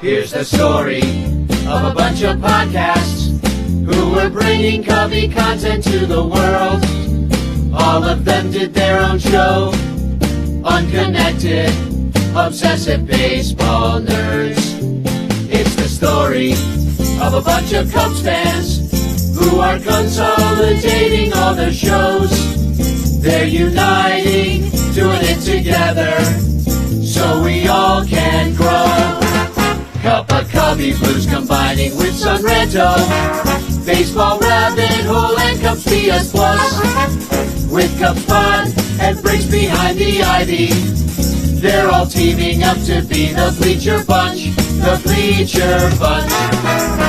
Here's the story of a bunch of podcasts who were bringing Cubby content to the world. All of them did their own show. Unconnected, obsessive baseball nerds. It's the story of a bunch of Cubs fans who are consolidating all their shows. They're uniting, doing it together, so we all can grow. Cup of Cubby Blues combining with Sunranto, baseball rabbit hole and Cubs PS Plus. With Cubs fun and breaks behind the ivy, they're all teaming up to be the Bleacher Bunch, the Bleacher Bunch.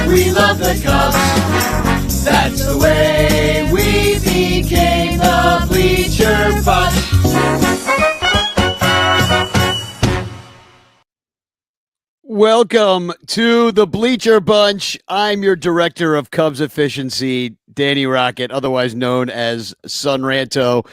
We love the Cubs, that's the way we became the Bleacher Bunch. Welcome to the Bleacher Bunch. I'm your director of Cubs efficiency, Danny Rocket, otherwise known as Sunranto.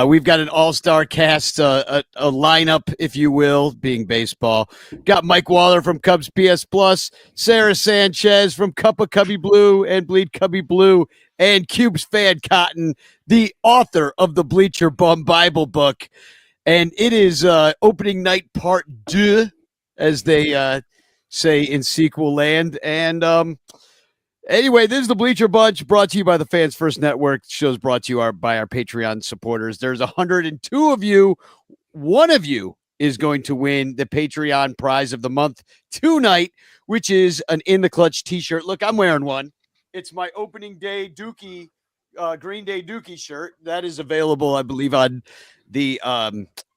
We've got an all-star cast, a lineup, if you will, being baseball. Got Mike Waller from Cubs PS Plus, Sarah Sanchez from Cup of Cubby Blue and Bleed Cubby Blue, and Cubes Fan Cotton, the author of the Bleacher Bum Bible book. And it is opening night part 2, as they say in sequel land. And anyway, this is the Bleacher Bunch, brought to you by the Fans First Network. Shows brought to you by our Patreon supporters. There's 102 of you. One of you is going to win the Patreon prize of the month tonight, which is an In the Clutch t-shirt. Look, I'm wearing one. It's my opening day Dookie, Green Day Dookie shirt. That is available, I believe, on the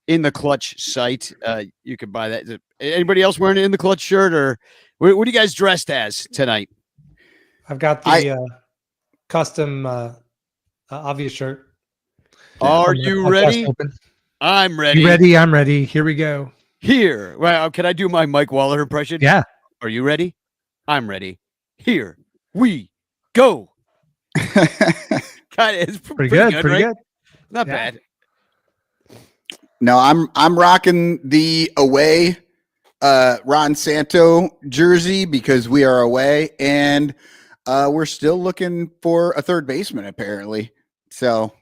In the Clutch site. You can buy that. Anybody else wearing an In the Clutch shirt, or what are you guys dressed as tonight? I've got the custom obvious shirt. Are you ready? I'm ready. You ready? I'm ready. Here we go. Here. Well, can I do my Mike Waller impression? Yeah. Are you ready? I'm ready. Here we go. It's pretty good. Pretty right? good. Not bad. No, I'm rocking the away Ron Santo jersey because we are away, and we're still looking for a third baseman apparently. So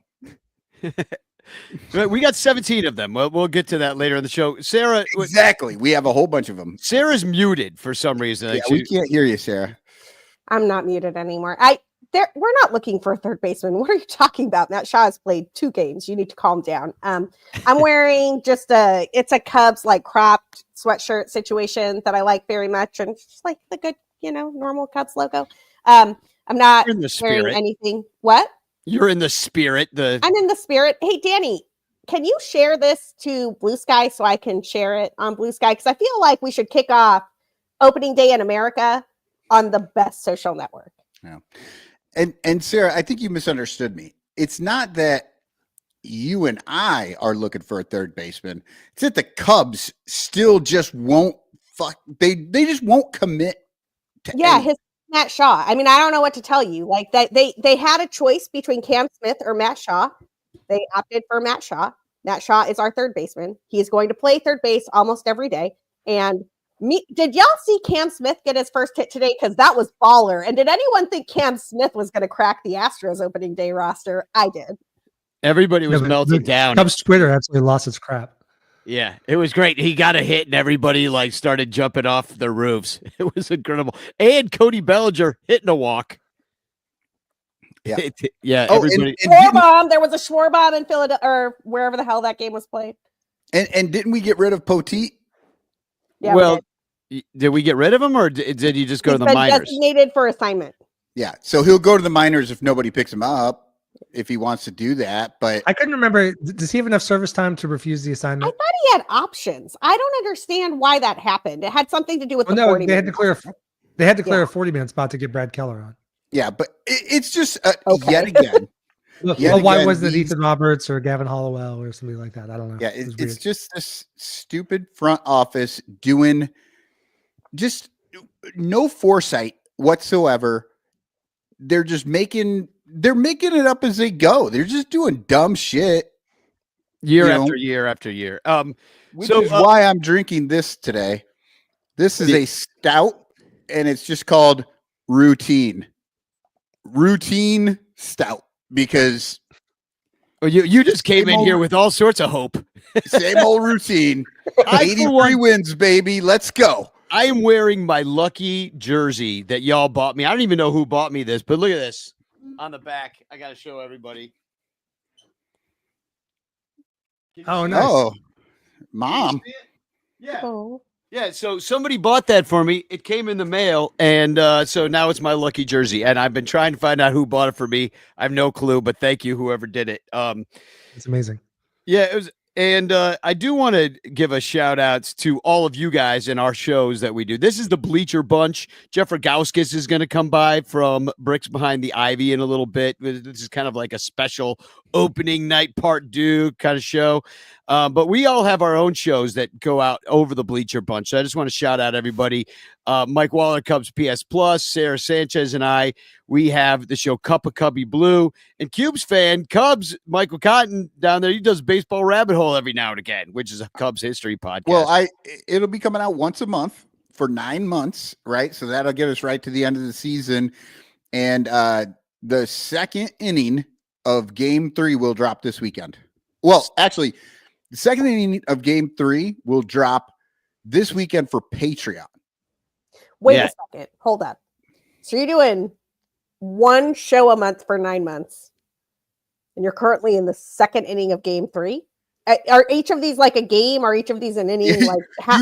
we got 17 of them. We'll get to that later in the show. Sarah, exactly. We have a whole bunch of them. Sarah's muted for some reason. Yeah, we can't hear you, Sarah. I'm not muted anymore. We're not looking for a third baseman. What are you talking about? Matt Shaw has played 2 games. You need to calm down. I'm wearing it's a Cubs like cropped sweatshirt situation that I like very much, and it's just like the good, normal Cubs logo. I'm not wearing anything. What? You're in the spirit. I'm in the spirit. Hey, Danny, can you share this to Blue Sky so I can share it on Blue Sky? Because I feel like we should kick off opening day in America on the best social network. Yeah. And Sarah, I think you misunderstood me. It's not that you and I are looking for a third baseman. It's that the Cubs still just won't they just won't commit to his Matt Shaw. I mean, I don't know what to tell you. Like that they had a choice between Cam Smith or Matt Shaw. They opted for Matt Shaw. Matt Shaw is our third baseman. He is going to play third base almost every day. And did y'all see Cam Smith get his first hit today? Because that was baller. And did anyone think Cam Smith was going to crack the Astros opening day roster? I did. Everybody was melting down. Cubs Twitter absolutely lost its crap. Yeah, it was great. He got a hit and everybody started jumping off the roofs. It was incredible. And Cody Bellinger hitting a walk. Yeah. Everybody. Schwarber. There was a Schwarber in Philadelphia or wherever the hell that game was played. And didn't we get rid of Poteet? Yeah, well, did we get rid of him, or did he just go to the minors? Designated for assignment. Yeah, so he'll go to the minors if nobody picks him up, if he wants to do that. But I couldn't remember. Does he have enough service time to refuse the assignment? I thought he had options. I don't understand why that happened. It had something to do with the 40 they had to clear. They had to clear a 40-minute spot to get Brad Keller on. Yeah, but it's just okay. yet again. Why wasn't it Ethan Roberts or Gavin Hollowell or something like that? I don't know. Yeah, it's just this stupid front office doing just no foresight whatsoever. They're just making it up as they go. They're just doing dumb shit year after year after year. Which is why I'm drinking this today. This is a stout, and it's just called Routine. Routine Stout, because you just came in here with all sorts of hope. same old routine. 83 wins, baby. Let's go. I am wearing my lucky jersey that y'all bought me. I don't even know who bought me this, but look at this on the back. I got to show everybody. Oh, nice. Oh, Mom. Yeah. Oh. Yeah, so somebody bought that for me. It came in the mail, and so now it's my lucky jersey. And I've been trying to find out who bought it for me. I have no clue, but thank you, whoever did it. It's amazing. Yeah, it was. And I do want to give a shout outs to all of you guys in our shows that we do. This is the Bleacher Bunch. Jeff Rogowskis is going to come by from Bricks Behind the Ivy in a little bit. This is kind of like a special opening night part due kind of show. But we all have our own shows that go out over the Bleacher Bunch. So I just want to shout out everybody. Mike Waller, Cubs PS Plus, Sarah Sanchez, and I. We have the show Cup of Cubby Blue. And Cubes fan, Cubs, Michael Cotton down there, he does Baseball Rabbit Hole every now and again, which is a Cubs history podcast. Well, it'll be coming out once a month for 9 months, right? So that'll get us right to the end of the season. And the second inning of Game 3 will drop this weekend. Well, actually, the second inning of Game 3 will drop this weekend for Patreon. Wait a second. Hold up. So you're doing one show a month for 9 months, and you're currently in the second inning of Game 3. Are each of these like a game? Or each of these an inning? Like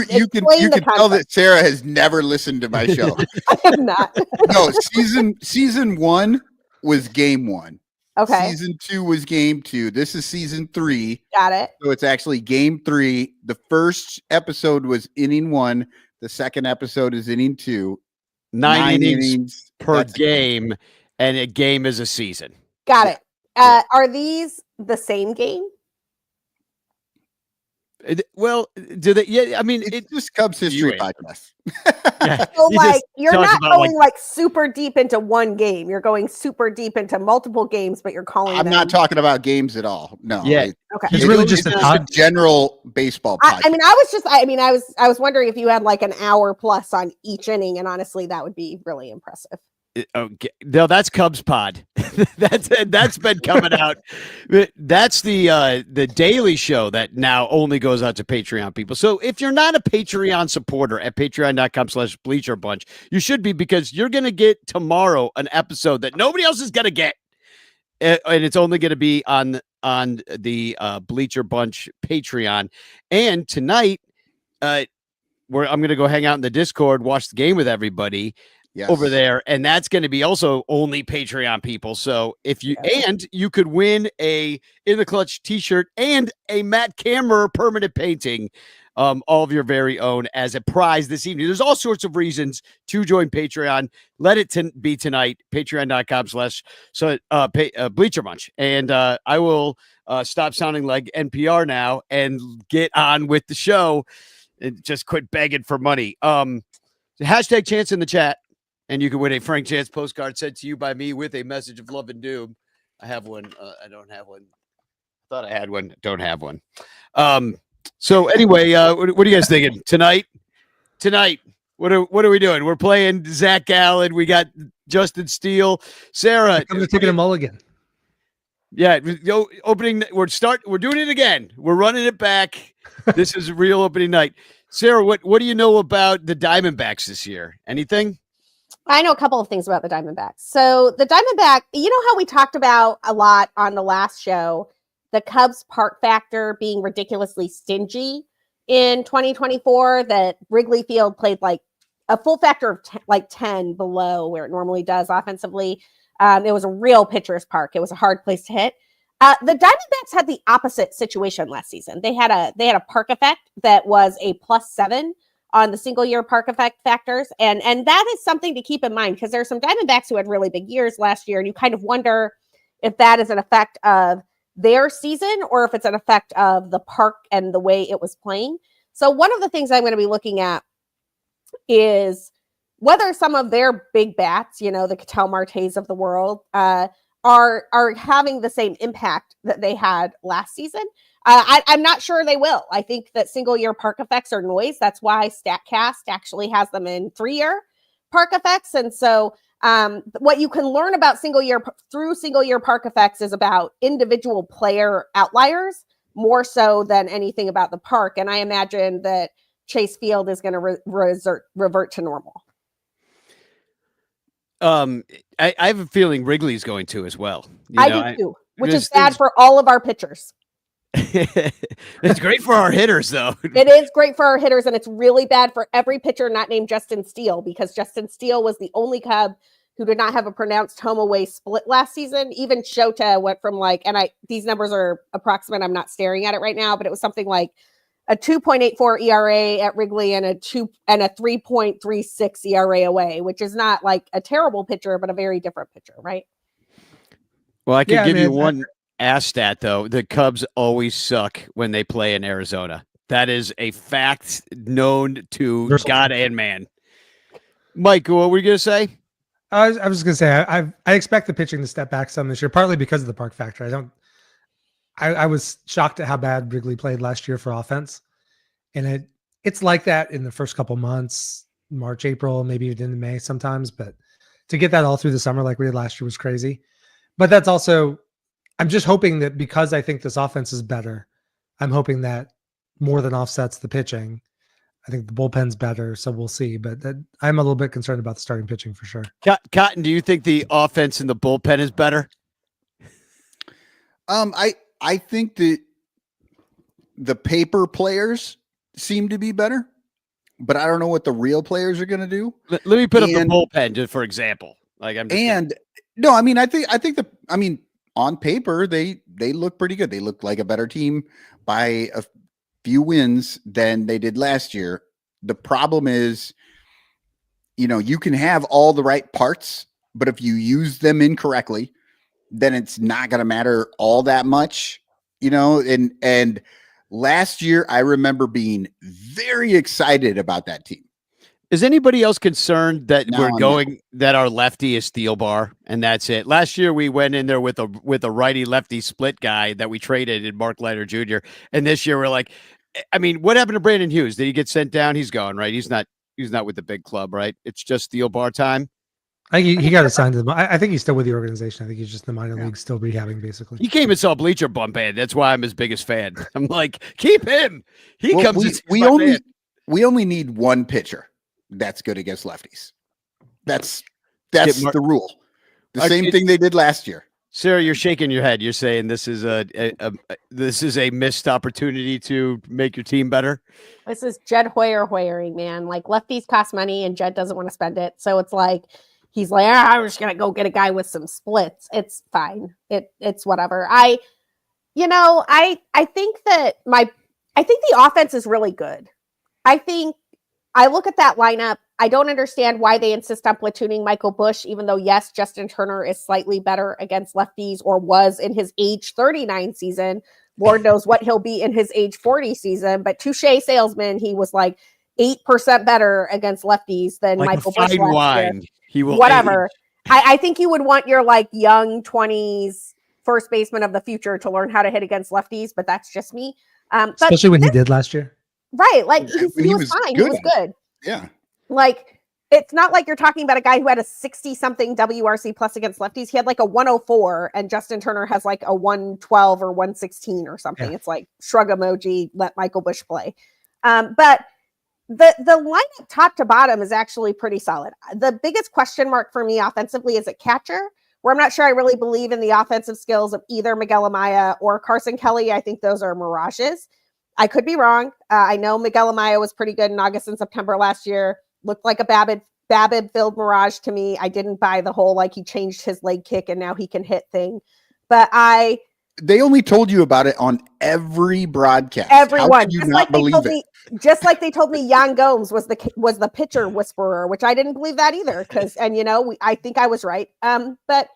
you can tell that Sarah has never listened to my show. I have not. No, season 1 was Game 1. Okay. Season 2 was Game 2. This is season 3. Got it. So it's actually Game 3. The first episode was inning 1. The second episode is inning 2. 9 innings per game, and a game is a season. Got it. Are these the same game? Well, do they? Yeah, I mean, it's just Cubs history podcast. Yeah. So, like, you're not going like super deep into one game. You're going super deep into multiple games, but you're calling. I'm not talking about games at all. No. Yeah. Okay. It's really just a general baseball podcast. I was wondering if you had like an hour plus on each inning, and honestly, that would be really impressive. Okay. No, that's Cubs Pod. that's been coming out. That's the daily show that now only goes out to Patreon people. So if you're not a Patreon supporter at patreon.com/Bleacher Bunch, you should be, because you're going to get tomorrow an episode that nobody else is going to get. And it's only going to be on the Bleacher Bunch Patreon. And tonight, I'm going to go hang out in the Discord, watch the game with everybody. Yes. Over there, and that's going to be also only Patreon people. So if you and you could win a In the Clutch t-shirt and a Matt Kammerer permanent painting, all of your very own, as a prize this evening. There's all sorts of reasons to join Patreon. Let it be tonight. Patreon.com/Bleacher Bunch, and I will stop sounding like NPR now and get on with the show and just quit begging for money. Hashtag chance in the chat. And you can win a Frank Chance postcard sent to you by me with a message of love and doom. I have one. I don't have one. Thought I had one. Don't have one. So anyway, what are you guys thinking tonight? What are we doing? We're playing Zach Gallen. We got Justin Steele, Sarah. I'm taking a mulligan. Yeah, opening. We're doing it again. We're running it back. This is a real opening night. Sarah, what do you know about the Diamondbacks this year? Anything? I know a couple of things about the Diamondbacks. So the Diamondback, you know how we talked about a lot on the last show, the Cubs park factor being ridiculously stingy in 2024, that Wrigley Field played like a full factor of 10 below where it normally does offensively. It was a real pitcher's park. It was a hard place to hit. The Diamondbacks had the opposite situation last season. They had a park effect that was a +7 on the single year park effect factors. And that is something to keep in mind, because there are some Diamondbacks who had really big years last year. And you kind of wonder if that is an effect of their season or if it's an effect of the park and the way it was playing. So one of the things I'm going to be looking at is whether some of their big bats, the Ketel Martes of the world, are are having the same impact that they had last season. I'm not sure they will. I think that single year park effects are noise. That's why StatCast actually has them in 3-year park effects. And so what you can learn about single year park effects is about individual player outliers more so than anything about the park. And I imagine that Chase Field is going to revert to normal. I have a feeling Wrigley's going to as well. I do too, which is bad for all of our pitchers. It's great for our hitters, though. It is great for our hitters, and it's really bad for every pitcher not named Justin Steele, because Justin Steele was the only Cub who did not have a pronounced home-away split last season. Even Shota went from these numbers are approximate. I'm not staring at it right now, but it was something like a 2.84 ERA at Wrigley and a 3.36 ERA away, which is not like a terrible pitcher, but a very different pitcher, right? Well, I can give you one stat, though. The Cubs always suck when they play in Arizona. That is a fact known to God and man. Mike, what were you going to say? I was going to say, I expect the pitching to step back some this year, partly because of the park factor. I was shocked at how bad Wrigley played last year for offense. And it's like that in the first couple months, March, April, maybe even into May sometimes. But to get that all through the summer like we did last year was crazy. But that's also, I'm just hoping that because I think this offense is better, I'm hoping that more than offsets the pitching. I think the bullpen's better, so we'll see. But I'm a little bit concerned about the starting pitching for sure. Cotton, do you think the offense in the bullpen is better? I think that the paper players seem to be better, but I don't know what the real players are going to do. Let me put up the bullpen just for example. On paper they look pretty good. They look like a better team by a few wins than they did last year. The problem is, you can have all the right parts, but if you use them incorrectly, then it's not going to matter all that much, and last year I remember being very excited about that team. Is anybody else concerned that that our lefty is Steel Bar and that's it? Last year we went in there with a righty lefty split guy that we traded in Mark Leiter Jr. And this year we're like, what happened to Brandon Hughes? Did he get sent down? He's gone, right? He's not with the big club, right? It's just Steel Bar time. I think he got assigned to them. I think he's still with the organization. I think he's just in the minor league, still rehabbing, basically. He came and saw Bleacher bump band. That's why I'm his biggest fan. I'm like, keep him. We only need one pitcher that's good against lefties. That's the rule. The same thing they did last year. Sarah, you're shaking your head. You're saying this is a missed opportunity to make your team better. This is Jed Hoyering, man. Like, lefties cost money and Jed doesn't want to spend it. So it's like, he's like, I'm just going to go get a guy with some splits. It's fine. It's whatever. I think the offense is really good. I look at that lineup. I don't understand why they insist on platooning Michael Busch, even though, yes, Justin Turner is slightly better against lefties, or was in his age 39 season. Lord knows what he'll be in his age 40 season. But touche salesman, he was like 8% better against lefties than like Michael Busch last year. He will whatever. I think you would want your young 20s first baseman of the future to learn how to hit against lefties, but that's just me. Especially when he did last year. Right. He was fine. He was good. Yeah. It's not like you're talking about a guy who had a 60-something WRC plus against lefties. He had a 104, and Justin Turner has a 112 or 116 or something. Yeah. It's like shrug emoji, let Michael Busch play. But the lineup top to bottom is actually pretty solid. The biggest question mark for me offensively is at catcher, where I'm not sure I really believe in the offensive skills of either Miguel Amaya or Carson Kelly. I think those are mirages. I could be wrong. I know Miguel Amaya was pretty good in August and September last year. Looked like a Babbitt-filled mirage to me. I didn't buy the whole he changed his leg kick and now he can hit thing. But they only told you about it on every broadcast. Everyone. How could you not believe it? Just like they told me Yan Gomes was the pitcher whisperer, which I didn't believe that either. I think I was right. But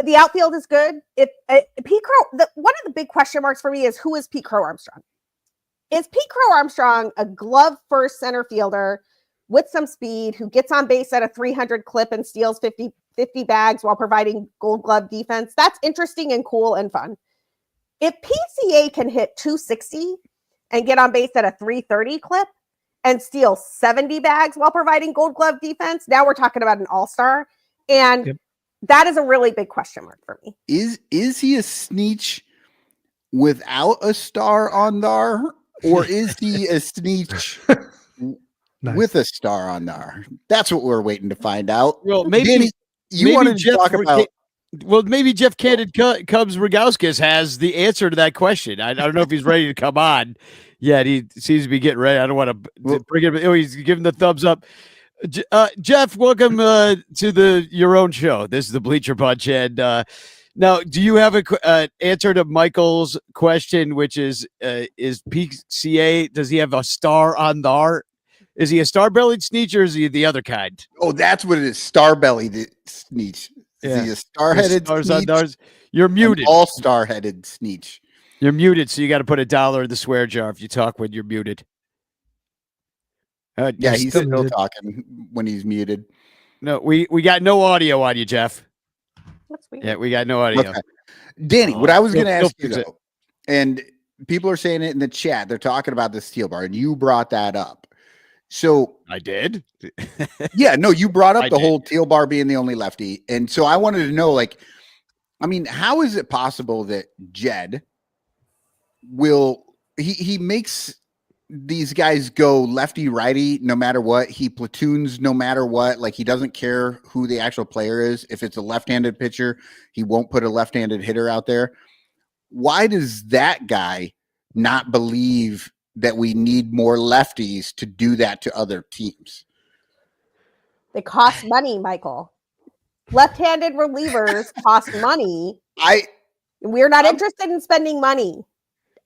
the outfield is good. Pete Crow. One of the big question marks for me is, who is Pete Crow Armstrong? Is Pete Crow Armstrong a glove first center fielder with some speed who gets on base at a 300 clip and steals 50 bags while providing Gold Glove defense. That's interesting and cool and fun. If PCA can hit 260 and get on base at a 330 clip and steal 70 bags while providing Gold Glove defense, now we're talking about an all-star. And that is a really big question mark for me. Is he a Sneech without a star on there, or is he a Sneech with a star on there? That's what we're waiting to find out. Well, maybe Danny, you wanted to talk about. Well, maybe Jeff Candid Cubs Rogowskis has the answer to that question. I don't know if he's ready to come on yet. He seems to be getting ready. I don't want to bring him. Oh, he's giving the thumbs up. Jeff, welcome to your own show. This is the Bleacher Bunch. And now, do you have an answer to Michael's question, which is PCA, does he have a star on there? Is he a star-bellied Sneech, or is he the other kind? Oh, that's what it is. Star-bellied Sneech. Is he a star-headed Sneech? You're muted. All star-headed Sneech. You're muted, so you got to put $1 in the swear jar if you talk when you're muted. Yeah, he's still talking when he's muted. No, we got no audio on you, Jeff. That's weird. Yeah, we got no audio. Okay. Danny, what I was going to ask you, though, and people are saying it in the chat, they're talking about the steel bar, and you brought that up. So I did. Yeah, no, you brought up the whole teal bar being the only lefty. And so I wanted to know, like, I mean, how is it possible that Jed he makes these guys go lefty righty no matter what, he platoons no matter what, like he doesn't care who the actual player is. If it's a left-handed pitcher, he won't put a left-handed hitter out there. Why does that guy not believe that we need more lefties to do that to other teams? They cost money, Michael. Left-handed relievers cost money. We're not interested in spending money.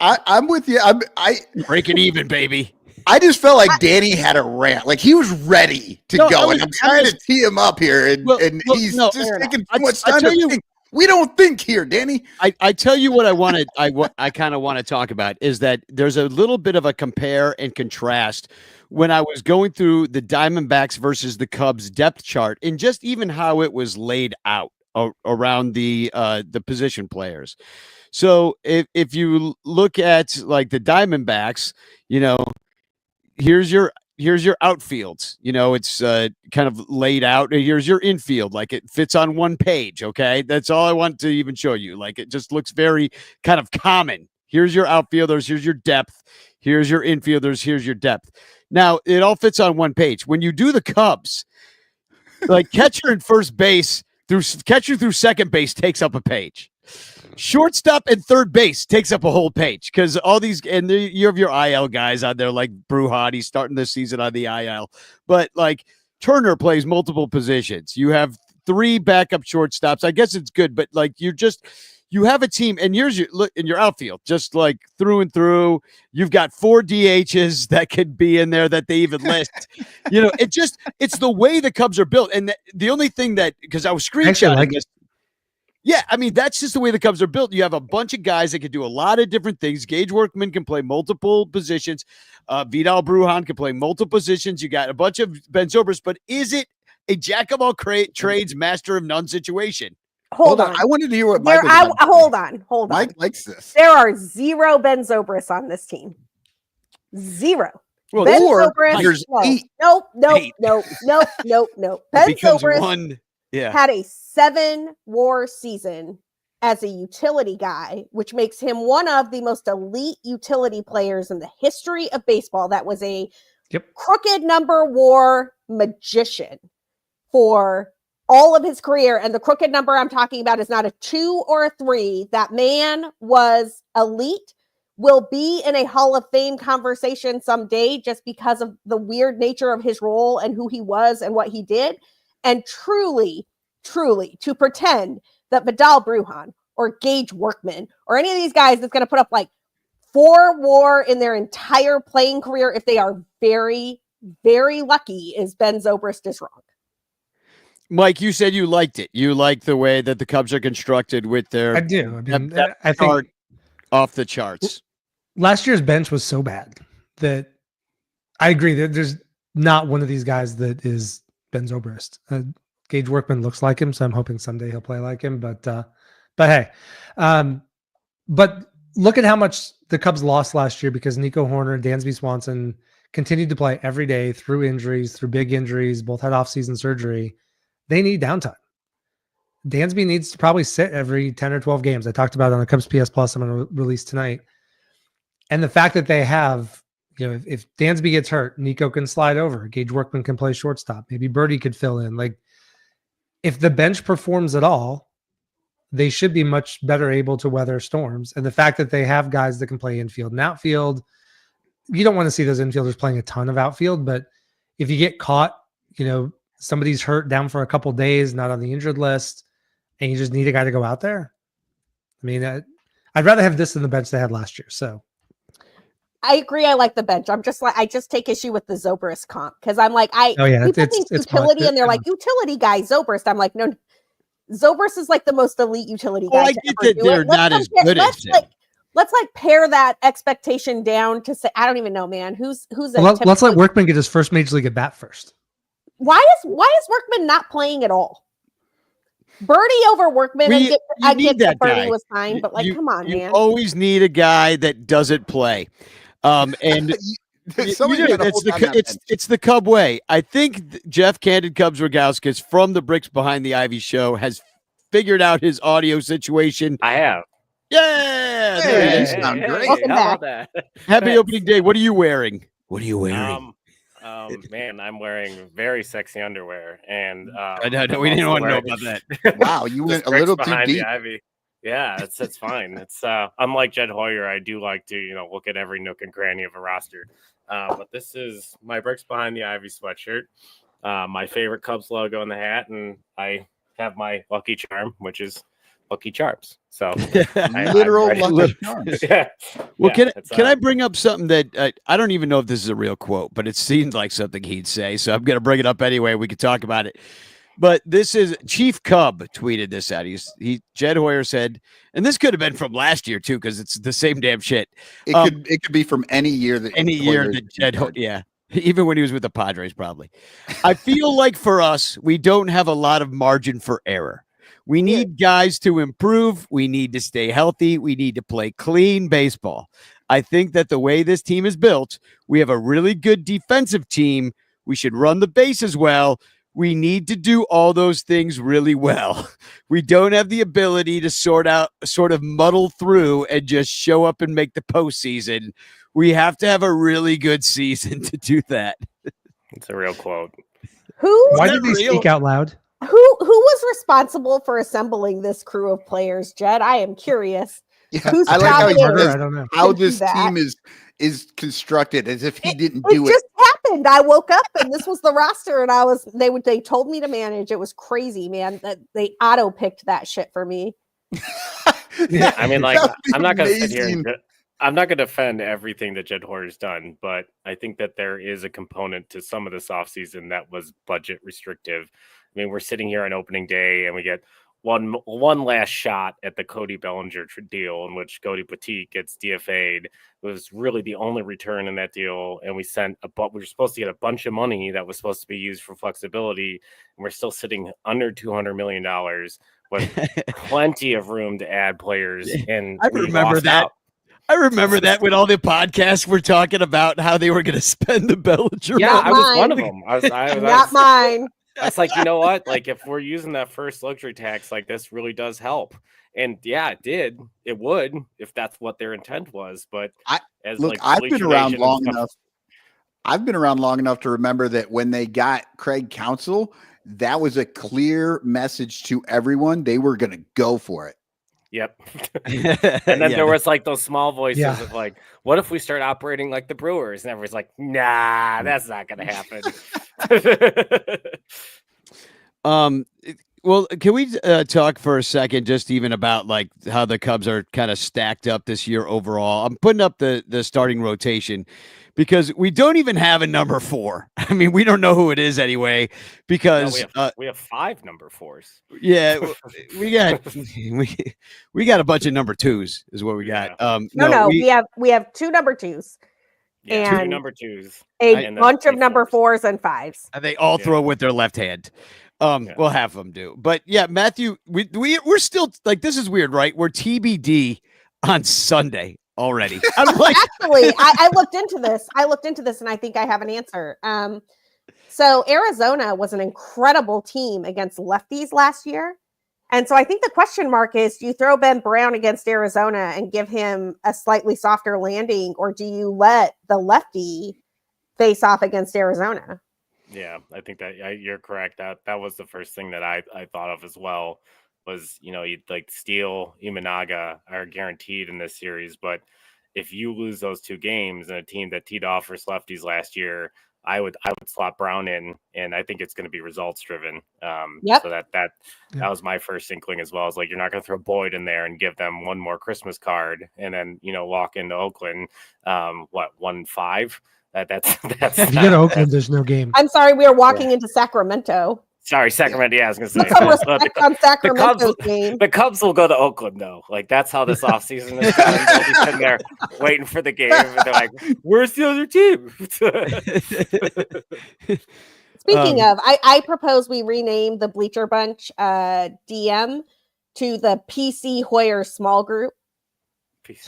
I'm with you. I break it even, baby. I just felt like Danny had a rant. Like he was ready to go. And I'm trying to tee him up here. And he's just taking too much time to think. We don't think here, Danny. I tell you what I kind of want to talk about is that there's a little bit of a compare and contrast when I was going through the Diamondbacks versus the Cubs depth chart and just even how it was laid out around the position players. So if you look at like the Diamondbacks, you know, here's your outfields, you know, it's kind of laid out. Here's your infield, like it fits on one page. Okay. That's all I want to even show you. Like it just looks very kind of common. Here's your outfielders. Here's your depth. Here's your infielders. Here's your depth. Now it all fits on one page. When you do the Cubs, like catcher and first base catcher through second base takes up a page. Shortstop and third base takes up a whole page because all these, and you have your IL guys on there like Brujan, he's starting this season on the IL, but like Turner plays multiple positions. You have 3 backup shortstops. I guess it's good, but like you have a team, and here's your outfield, just like through and through. You've got 4 DHs that could be in there that they even list. You know, it's the way the Cubs are built, and the only thing that because I was screenshotting this. Yeah, I mean, that's just the way the Cubs are built. You have a bunch of guys that can do a lot of different things. Gage Workman can play multiple positions. Vidal Brujan can play multiple positions. You got a bunch of Ben Zobrist, but is it a jack of all trades, master of none situation? Hold on. I wanted to hear what hold on. Mike likes this. There are 0 Ben Zobrist on this team. 0. Well, Ben or Zobrist, nope. Ben Zobrist had a 7-WAR season as a utility guy, which makes him one of the most elite utility players in the history of baseball. That was a crooked number WAR magician for all of his career. And the crooked number I'm talking about is not a 2 or a 3. That man was elite, will be in a Hall of Fame conversation someday just because of the weird nature of his role and who he was and what he did. And truly, to pretend that Vidal Brujan or Gage Workman or any of these guys that's going to put up like 4 WAR in their entire playing career, if they are very, very lucky, is Ben Zobrist is wrong. Mike, you said you liked it. You like the way that the Cubs are constructed with their. I do. I mean, I think off the charts. Last year's bench was so bad that I agree that there's not one of these guys that is Ben Zobrist. Gage Workman looks like him, so I'm hoping someday he'll play like him. But hey, but look at how much the Cubs lost last year because Nico Horner, Dansby Swanson continued to play every day through injuries, through big injuries, both had off-season surgery. They need downtime. Dansby needs to probably sit every 10 or 12 games. I talked about it on the Cubs PS Plus I'm going to release tonight. And the fact that they have, if Dansby gets hurt, Nico can slide over. Gage Workman can play shortstop. Maybe Birdie could fill in. Like, if the bench performs at all, they should be much better able to weather storms. And the fact that they have guys that can play infield and outfield, you don't want to see those infielders playing a ton of outfield, but if you get caught, somebody's hurt down for a couple days, not on the injured list, and you just need a guy to go out there. I mean, I'd rather have this than the bench they had last year. So I agree. I like the bench. I'm just like, I just take issue with the Zobrist comp because I'm like, people think utility and they're like, utility guy, Zobrist. I'm like, no, Zobrist is like the most elite utility guy. I get that they're not as good as him. Let's pare that expectation down to say, I don't even know, man. Who's let's let Workman get his first major league at bat first. Why is Workman not playing at all? Birdie over Workman. I get that Birdie was fine, but come on, man. You always need a guy that doesn't play. And it's the Cub way. I think Jeff Candid Cubs Rogowskis from the Bricks Behind the Ivy show has figured out his audio situation. I have. Yeah, hey, sound great. How about that? Happy opening day. What are you wearing? What are you wearing? Man, I'm wearing very sexy underwear, and I know we didn't want to know about that. Wow, you went a little too deep. Yeah, it's fine. It's unlike Jed Hoyer, I do like to look at every nook and cranny of a roster. But this is my Bricks Behind the Ivy sweatshirt, my favorite Cubs logo in the hat, and I have my lucky charm, which is Lucky Charms. So literal Lucky Charms. Yeah. Well, can I bring up something that I don't even know if this is a real quote, but it seemed like something he'd say, so I'm going to bring it up anyway. We could talk about it. But this is Chief Cub tweeted this out. Jed Hoyer said, and this could have been from last year too, because it's the same damn shit. It could be from any year that Jed Hoyer, yeah, even when he was with the Padres, probably. I feel like for us, we don't have a lot of margin for error. We need guys to improve. We need to stay healthy. We need to play clean baseball. I think that the way this team is built, we have a really good defensive team. We should run the bases well. We need to do all those things really well. We don't have the ability to sort of muddle through and just show up and make the postseason. We have to have a really good season to do that. It's a real quote. Why did they speak out loud? Who was responsible for assembling this crew of players, Jed? I am curious. Yeah, I like I don't know how this team is constructed, as if he didn't do it. It just happened. I woke up and this was the roster, and they told me to manage. It was crazy, man. That they auto picked that shit for me. Yeah, I mean, I'm not going to sit here and I'm not going to defend everything that Jed Hoyer's done, but I think that there is a component to some of this offseason that was budget restrictive. I mean, we're sitting here on opening day and we get one last shot at the Cody Bellinger deal in which Cody Petit gets DFA'd. It was really the only return in that deal. And we were supposed to get a bunch of money that was supposed to be used for flexibility. And we're still sitting under $200 million with plenty of room to add players. And I remember that. I remember that when all the podcasts were talking about how they were going to spend the Bellinger. Yeah, I was one of them. I was not mine. That's like, you know what? Like, if we're using that first luxury tax, like, this really does help. And yeah, it did. It would, if that's what their intent was. But I've been around long enough. I've been around long enough to remember that when they got Craig Counsell, that was a clear message to everyone. They were going to go for it. Yep. And then there was like those small voices of like, what if we start operating like the Brewers? And everyone's like, nah, that's not going to happen. Well, can we talk for a second just even about like how the Cubs are kind of stacked up this year overall? I'm putting up the starting rotation because we don't even have a number 4. I mean, we don't know who it is anyway because we have 5 number 4s. Yeah, we got a bunch of number 2s is what we got. We have 2 number 2s. Yeah, and 2 number 2s. A bunch of number 4s and 5s. And they all throw with their left hand. Well, half of them do. But yeah, Matthew, we're still like, this is weird, right? We're TBD on Sunday already. I'm like, actually, I looked into this and I think I have an answer. So Arizona was an incredible team against lefties last year. And so I think the question mark is, do you throw Ben Brown against Arizona and give him a slightly softer landing, or do you let the lefty face off against Arizona? Yeah, I think that you're correct. That was the first thing that I thought of as well. Was, you'd like Steele, Imanaga are guaranteed in this series, but if you lose those two games and a team that teed off for lefties last year, I would slot Brown in, and I think it's going to be results driven. So that was my first inkling as well. Is like, you're not going to throw Boyd in there and give them one more Christmas card, and then walk into Oakland 1-5. That's if you go to Oakland, there's no game. I'm sorry, we are walking into Sacramento. Sorry, Sacramento. Yeah, I was going to say. Put some respect on Sacramento's game. The Cubs will go to Oakland, though. Like, that's how this offseason is going. They'll be sitting there waiting for the game. And they're like, where's the other team? Speaking of, I propose we rename the Bleacher Bunch DM to the PC Hoyer Small Group. Should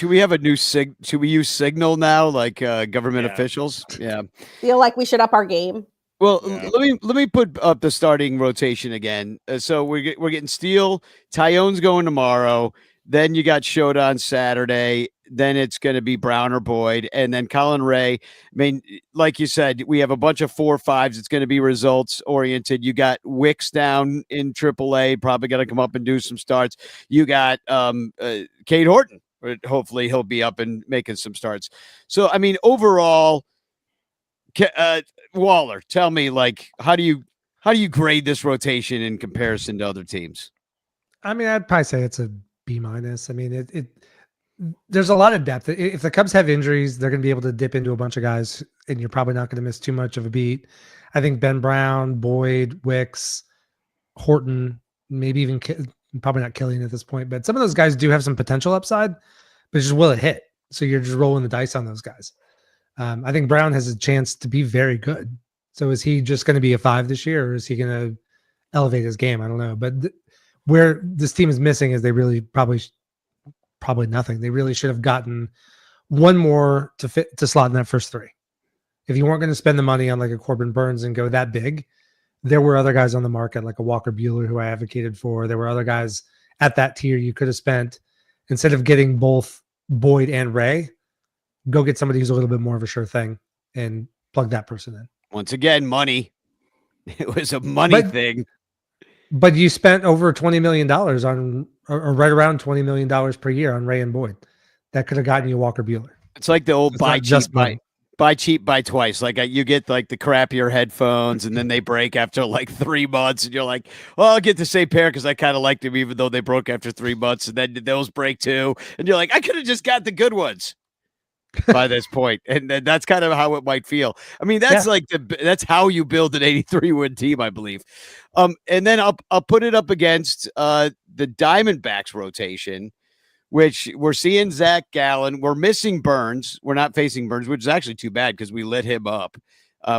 we have a new should we use Signal now, like government officials? Yeah. Feel like we should up our game. Well, let me put up the starting rotation again. So we're getting Steele, Tyone's going tomorrow. Then you got Shota on Saturday. Then it's going to be Brown or Boyd, and then Colin Ray. I mean, like you said, we have a bunch of 4-5s. It's going to be results oriented. You got Wicks down in AAA, probably going to come up and do some starts. You got Cade Horton. Hopefully, he'll be up and making some starts. So, I mean, overall, Waller, tell me, like, how do you grade this rotation in comparison to other teams? I mean, I'd probably say it's a B-. I mean, there's a lot of depth. If the Cubs have injuries, they're going to be able to dip into a bunch of guys, and you're probably not going to miss too much of a beat. I think Ben Brown, Boyd, Wicks, Horton, maybe even probably not Killian at this point, but some of those guys do have some potential upside, but just will it hit? So you're just rolling the dice on those guys. I think Brown has a chance to be very good. So is he just going to be a 5 this year, or is he going to elevate his game? I don't know. But where this team is missing is they really probably nothing. They really should have gotten one more to slot in that first 3. If you weren't going to spend the money on like a Corbin Burns and go that big, there were other guys on the market, like a Walker Buehler, who I advocated for. There were other guys at that tier you could have spent. Instead of getting both Boyd and Ray, go get somebody who's a little bit more of a sure thing and plug that person in. Once again, money. It was a money thing. But you spent over $20 million on, or right around $20 million per year on Ray and Boyd. That could have gotten you Walker Buehler. It's like the old buy cheap, buy twice. Like you get like the crappier headphones, and then they break after like 3 months, and you're like, well, I'll get the same pair because I kind of liked them, even though they broke after 3 months, and then those break too, and you're like, I could have just got the good ones by this point, and that's kind of how it might feel. I mean, that's that's how you build an 83-win team, I believe. And then I'll put it up against the Diamondbacks rotation, which we're seeing Zach Gallen. We're missing Burns. We're not facing Burns, which is actually too bad because we lit him up.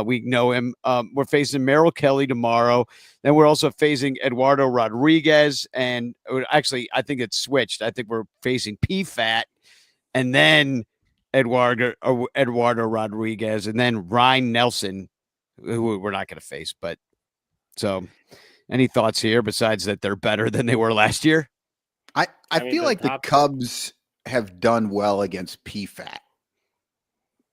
We know him. We're facing Merrill Kelly tomorrow. Then we're also facing Eduardo Rodriguez, and actually, I think it's switched. I think we're facing PFAT, and then Eduardo Rodriguez, and then Ryan Nelson, who we're not going to face. But so, any thoughts here besides that they're better than they were last year? I feel like the Cubs have done well against PFAT.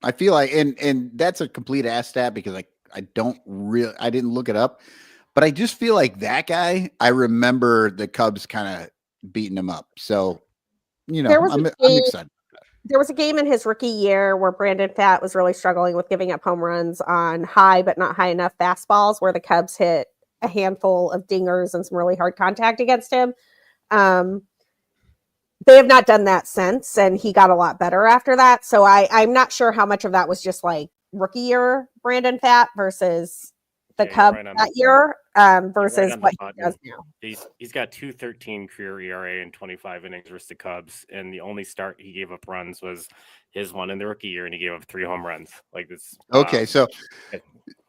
I feel like, and that's a complete ass stat because I didn't look it up, but I just feel like that guy, I remember the Cubs kind of beating him up. So, I'm excited. There was a game in his rookie year where Brandon Pfaadt was really struggling with giving up home runs on high but not high enough fastballs, where the Cubs hit a handful of dingers and some really hard contact against him. They have not done that since, and he got a lot better after that. So I'm not sure how much of that was just like rookie year Brandon Pfaadt versus the Cubs that year. versus what he does now. He's got 2.13 career ERA in 25 innings versus the Cubs, and the only start he gave up runs was his one in the rookie year, and he gave up 3 home runs. Like this. Okay,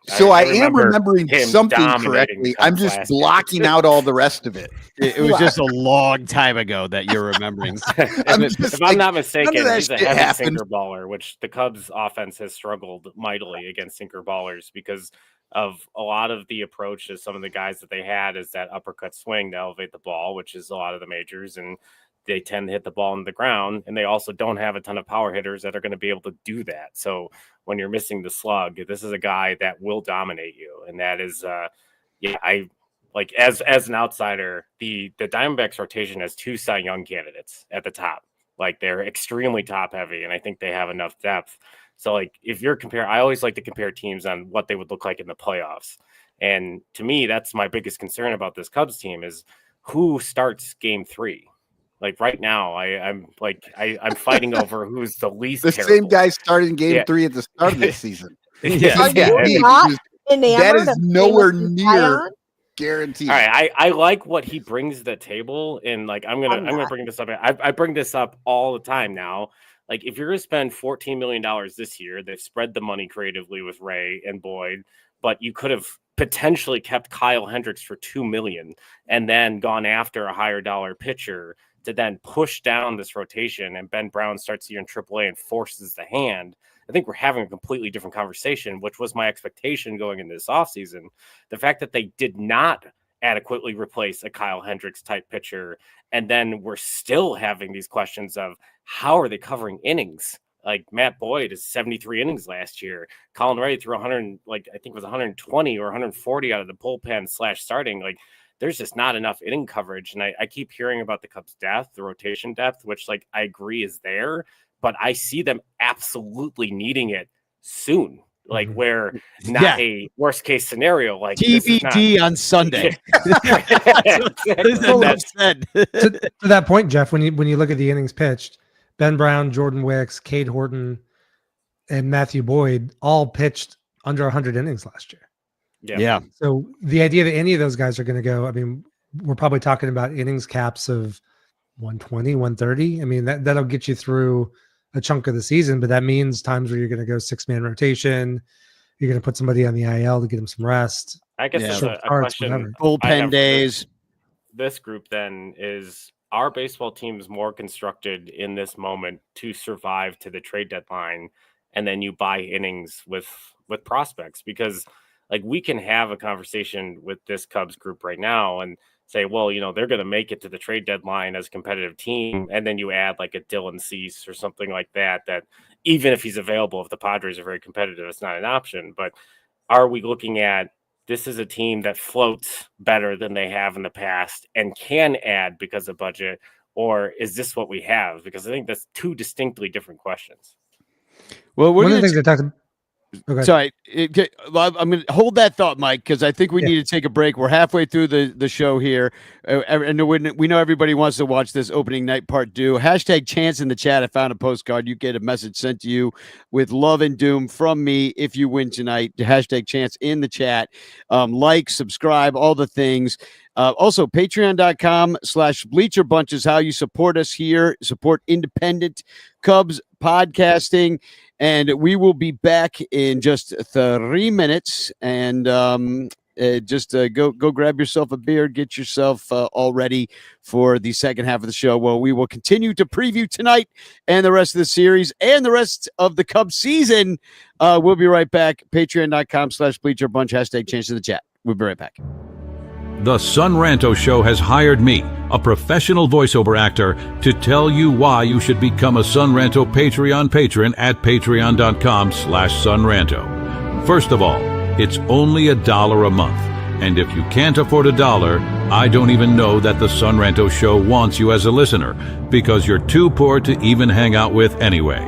so I am remembering something correctly. I'm just blocking out all the rest of it. It was just a long time ago that you're remembering. If I'm not mistaken, he's a heavy sinker baller, which the Cubs offense has struggled mightily against sinker ballers because of a lot of the approach to some of the guys that they had is that uppercut swing to elevate the ball, which is a lot of the majors, and they tend to hit the ball on the ground, and they also don't have a ton of power hitters that are going to be able to do that. So when you're missing the slug, this is a guy that will dominate you. And that is, I like as an outsider, the Diamondbacks rotation has 2 Cy Young candidates at the top. Like they're extremely top heavy, and I think they have enough depth. So like if you're I always like to compare teams on what they would look like in the playoffs. And to me, that's my biggest concern about this Cubs team is who starts game 3. Like right now, I'm fighting over who's the least. The terrible. Same guy started in game 3 at the start of this season. That is nowhere near guaranteed. All right, I like what he brings to the table, and like I'm gonna bring this up. I bring this up all the time now. Like if you're gonna spend $14 million this year, they've spread the money creatively with Ray and Boyd, but you could have potentially kept Kyle Hendricks for $2 million and then gone after a higher dollar pitcher to then push down this rotation, and Ben Brown starts the year in AAA and forces the hand. I think we're having a completely different conversation, which was my expectation going into this offseason. The fact that they did not adequately replace a Kyle Hendricks type pitcher, and then we're still having these questions of how are they covering innings? Like Matt Boyd is 73 innings last year. Colin Ray threw 100, like I think it was 120 or 140 out of the bullpen / starting. Like there's just not enough inning coverage. And I keep hearing about the Cubs' depth, the rotation depth, which like I agree is there, but I see them absolutely needing it soon. Like where not a worst case scenario, like TBD on Sunday. To that point, Jeff, when you look at the innings pitched, Ben Brown, Jordan Wicks, Cade Horton, and Matthew Boyd all pitched under 100 innings last year. Yeah. So the idea that any of those guys are going to go, I mean, we're probably talking about innings caps of 120, 130. I mean, that'll get you through a chunk of the season, but that means times where you're going to go 6-man rotation. You're going to put somebody on the IL to get them some rest. I guess that's a question. Bullpen days. This group then is, our baseball teams more constructed in this moment to survive to the trade deadline, and then you buy innings with prospects? Because like we can have a conversation with this Cubs group right now and say, well, you know, they're going to make it to the trade deadline as a competitive team. And then you add like a Dylan Cease or something like that even if he's available, if the Padres are very competitive, it's not an option. But are we looking at, this is a team that floats better than they have in the past and can add because of budget, or is this what we have? Because I think that's 2 distinctly different questions. Well, one of the things I talked about. Okay. Sorry, I'm going to hold that thought, Mike, because I think we need to take a break. We're halfway through the show here, and we know everybody wants to watch this opening night part 2. Hashtag chance in the chat. I found a postcard. You get a message sent to you with love and doom from me if you win tonight. Hashtag chance in the chat. Like, subscribe, all the things. Also, patreon.com/Bleacher Bunch is how you support us here, support independent Cubs podcasting. And we will be back in just 3 minutes. And just go grab yourself a beer, get yourself all ready for the second half of the show. Well, we will continue to preview tonight and the rest of the series and the rest of the Cubs season. We'll be right back. Patreon.com/Bleacher Bunch. Hashtag change in the chat. We'll be right back. The Son Ranto Show has hired me, a professional voiceover actor, to tell you why you should become a Son Ranto Patreon patron at patreon.com/sonranto. First of all, it's only $1 a month. And if you can't afford $1, I don't even know that the Son Ranto Show wants you as a listener, because you're too poor to even hang out with anyway.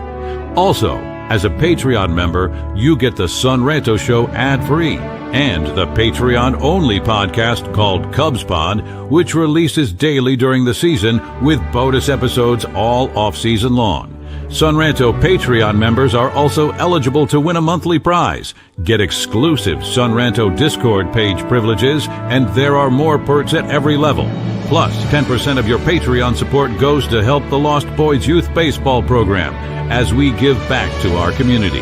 Also, as a Patreon member, you get the Son Ranto Show ad-free, and the Patreon-only podcast called Cubs Pod, which releases daily during the season with bonus episodes all off-season long. Sunranto Patreon members are also eligible to win a monthly prize, get exclusive Sunranto Discord page privileges, and there are more perks at every level. Plus, 10% of your Patreon support goes to help the Lost Boys Youth Baseball program as we give back to our community.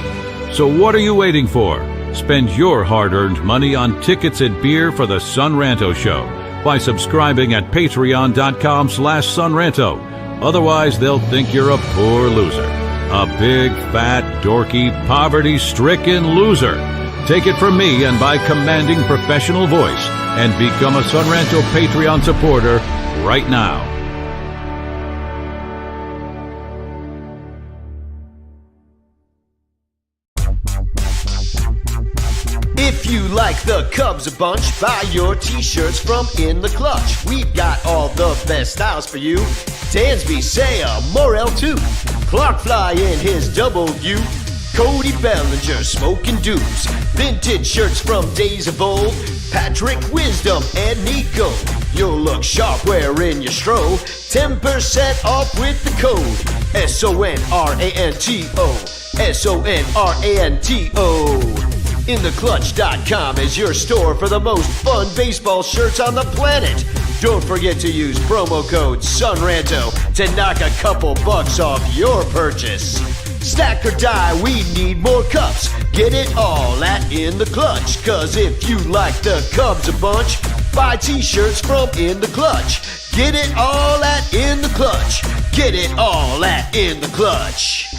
So what are you waiting for? Spend your hard-earned money on tickets and beer for the Sunranto Show by subscribing at patreon.com/Sunranto. Otherwise, they'll think you're a poor loser. A big, fat, dorky, poverty-stricken loser. Take it from me and by commanding professional voice and become a Sunranto Patreon supporter right now. If you like the Cubs a bunch, buy your t-shirts from In the Clutch. We've got all the best styles for you. Dansby, Saya, Morel too. Clark Fly in his double U. Cody Bellinger smoking deuce. Vintage shirts from days of old. Patrick Wisdom and Nico. You'll look sharp wearing your stroll. 10% off with the code SONRANTO. SONRANTO. InTheClutch.com is your store for the most fun baseball shirts on the planet. Don't forget to use promo code SUNRANTO to knock a couple bucks off your purchase. Stack or die, we need more cups. Get it all at In The Clutch. Cause if you like the Cubs a bunch, buy t-shirts from In The Clutch. Get it all at In The Clutch. Get it all at In The Clutch.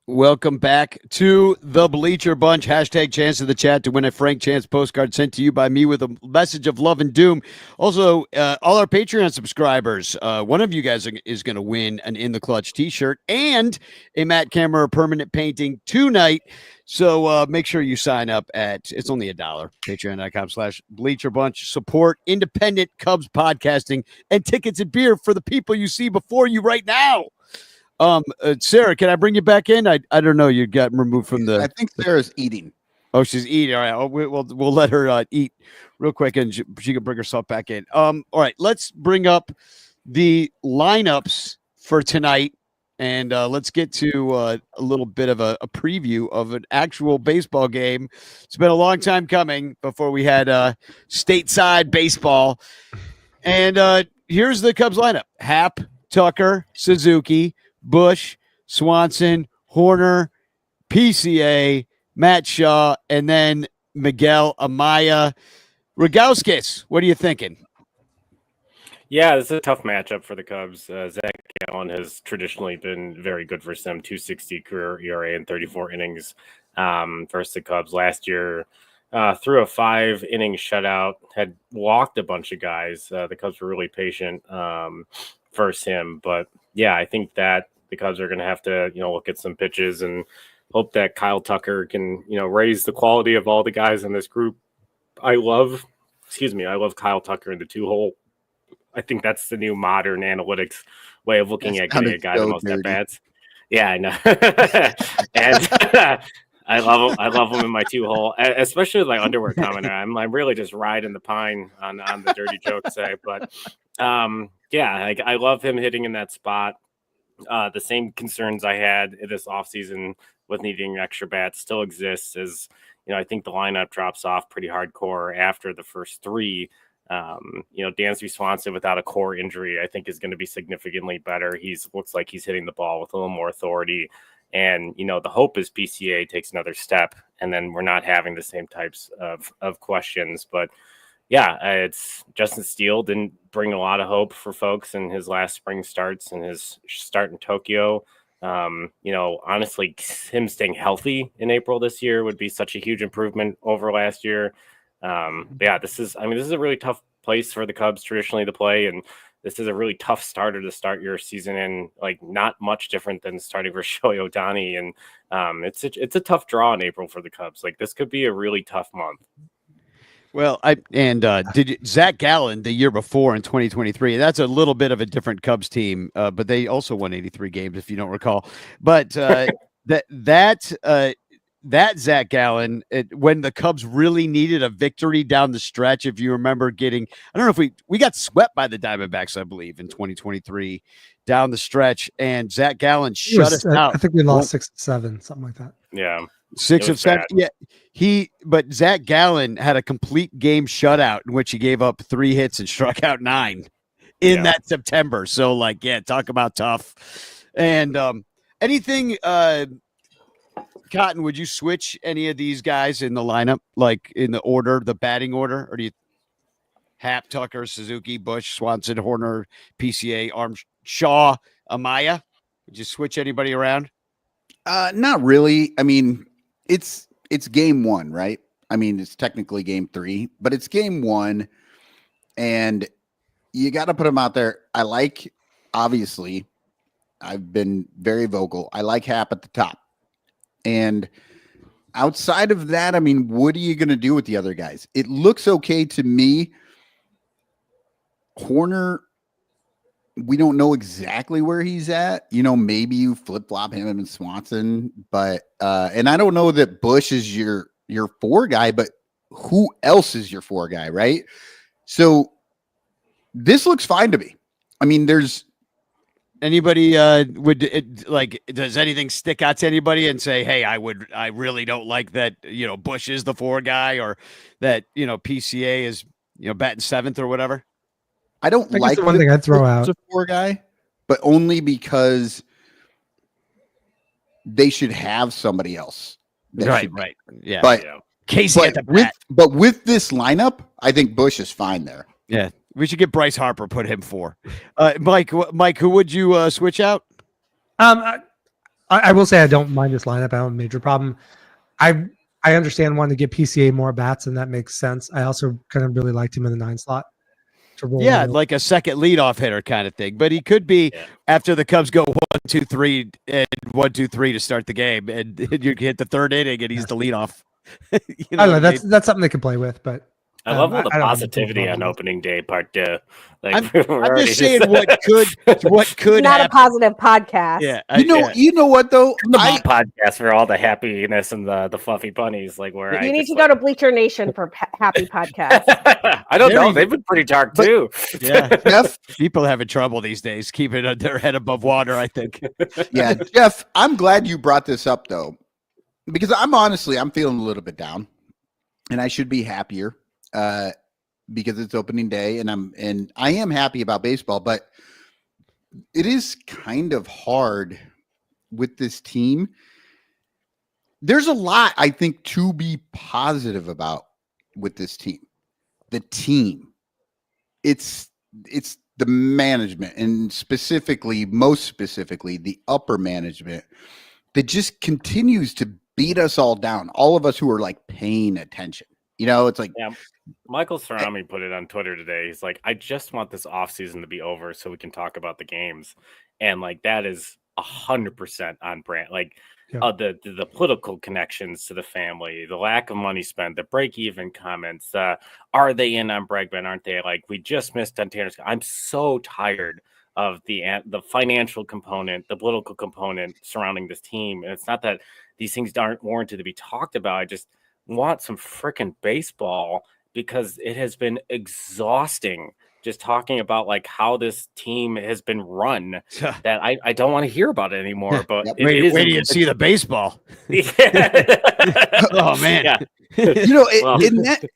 Welcome back to the Bleacher Bunch. Hashtag chance in the chat to win a Frank Chance postcard sent to you by me with a message of love and doom. Also, all our Patreon subscribers, one of you guys is going to win an In the Clutch t-shirt and a Matt Camera permanent painting tonight. So make sure you sign up it's only $1, patreon.com/Bleacher Bunch. Support independent Cubs podcasting and tickets and beer for the people you see before you right now. Sarah, can I bring you back in? I don't know. You got removed from the. I think Sarah's eating. Oh, she's eating. All right. We'll let her eat real quick, and she can bring herself back in. All right. Let's bring up the lineups for tonight, and let's get to a little bit of a preview of an actual baseball game. It's been a long time coming before we had stateside baseball, and here's the Cubs lineup: Happ, Tucker, Suzuki, Bush, Swanson, Horner, PCA, Matt Shaw, and then Miguel Amaya. Rogowskis, what are you thinking? Yeah, this is a tough matchup for the Cubs. Zach Gallen has traditionally been very good for them, 2.60 career ERA in 34 innings versus the Cubs. Last year, through a 5-inning shutout, had walked a bunch of guys. The Cubs were really patient versus him, but yeah, I think that the Cubs are going to have to, look at some pitches and hope that Kyle Tucker can, raise the quality of all the guys in this group. I love Kyle Tucker in the 2-hole. I think that's the new modern analytics way of looking at getting a guy the most at bats. Yeah, I know. And I love him in my 2-hole, especially like underwear commenter. I'm really just riding the pine on the dirty joke say, but yeah, I love him hitting in that spot. The same concerns I had this offseason with needing extra bats still exists as, I think the lineup drops off pretty hardcore after the first 3. Dansby Swanson without a core injury, I think is going to be significantly better. Looks like he's hitting the ball with a little more authority. And, the hope is PCA takes another step and then we're not having the same types of questions. But yeah, it's Justin Steele didn't bring a lot of hope for folks in his last spring starts and his start in Tokyo. Honestly, him staying healthy in April this year would be such a huge improvement over last year. But yeah, this is a really tough place for the Cubs traditionally to play. And this is a really tough starter to start your season in, like not much different than starting for Shohei Ohtani. And it's a tough draw in April for the Cubs. Like this could be a really tough month. Well, Zach Gallen the year before in 2023? That's a little bit of a different Cubs team, but they also won 83 games, if you don't recall. But that Zach Gallen, when the Cubs really needed a victory down the stretch, if you remember I don't know if we got swept by the Diamondbacks, I believe, in 2023 down the stretch, and Zach Gallen shut us out. I think we lost 6-7, something like that. Yeah. 6 of 7. Bad. Yeah. But Zach Gallen had a complete game shutout in which he gave up 3 hits and struck out 9 in that September. So, talk about tough. And anything, Cotton, would you switch any of these guys in the lineup, like in the order, the batting order? Or do you Happ, Tucker, Suzuki, Bush, Swanson, Horner, PCA, Shaw, Amaya? Would you switch anybody around? Not really. I mean, it's game 1, right? I mean, it's technically game 3, but it's game 1, and you got to put them out there. Obviously, I've been very vocal. I like Happ at the top. And outside of that, I mean, what are you going to do with the other guys? It looks okay to me. Horner, we don't know exactly where he's at. Maybe you flip-flop him and Swanson, but and I don't know that Bush is your 4 guy, but who else is your 4 guy, right? So this looks fine to me. I mean, there's anybody does anything stick out to anybody and say, hey, I really don't like that, Bush is the 4 guy, or that, PCA is, batting 7th or whatever? I don't like the one thing I'd throw out a 4 guy, but only because they should have somebody else. Right. Yeah. But Casey at the bat. But with this lineup, I think Bush is fine there. Yeah. We should get Bryce Harper, put him 4. Mike, who would you switch out? I will say I don't mind this lineup. I don't have a major problem. I understand wanting to get PCA more bats, and that makes sense. I also kind of really liked him in the 9 slot. Yeah, like a second leadoff hitter kind of thing. But he could be after the Cubs go 1-2-3 and 1-2-3 to start the game, and you hit the 3rd inning, and he's the leadoff. I don't know. That's something they can play with, but I love all the positivity on opening day, part 2. I'm just saying what could not happen. A positive podcast. Yeah, you know what though? The podcast for all the happiness and the fluffy bunnies, where you need to go to Bleacher Nation for happy podcast. I don't know. They've been pretty dark too. Yeah, Jeff, people having trouble these days keeping their head above water, I think. Yeah, Jeff, I'm glad you brought this up though, because I'm feeling a little bit down, and I should be happier. Because it's opening day, and I am happy about baseball, but it is kind of hard with this team. There's a lot I think to be positive about with this team. The team, it's the management, and most specifically, the upper management that just continues to beat us all down. All of us who are paying attention. It's like, Michael Cerami put it on Twitter today. He's like, I just want this offseason to be over so we can talk about the games. And that is 100% on brand. The political connections to the family, the lack of money spent, the break-even comments, are they in on Bregman? Aren't they? We just missed on Tanner Scott. I'm so tired of the financial component, the political component surrounding this team. And it's not that these things aren't warranted to be talked about. I just want some freaking baseball, because it has been exhausting just talking about how this team has been run that I don't want to hear about it anymore. But wait till you see the baseball. Oh man. Yeah.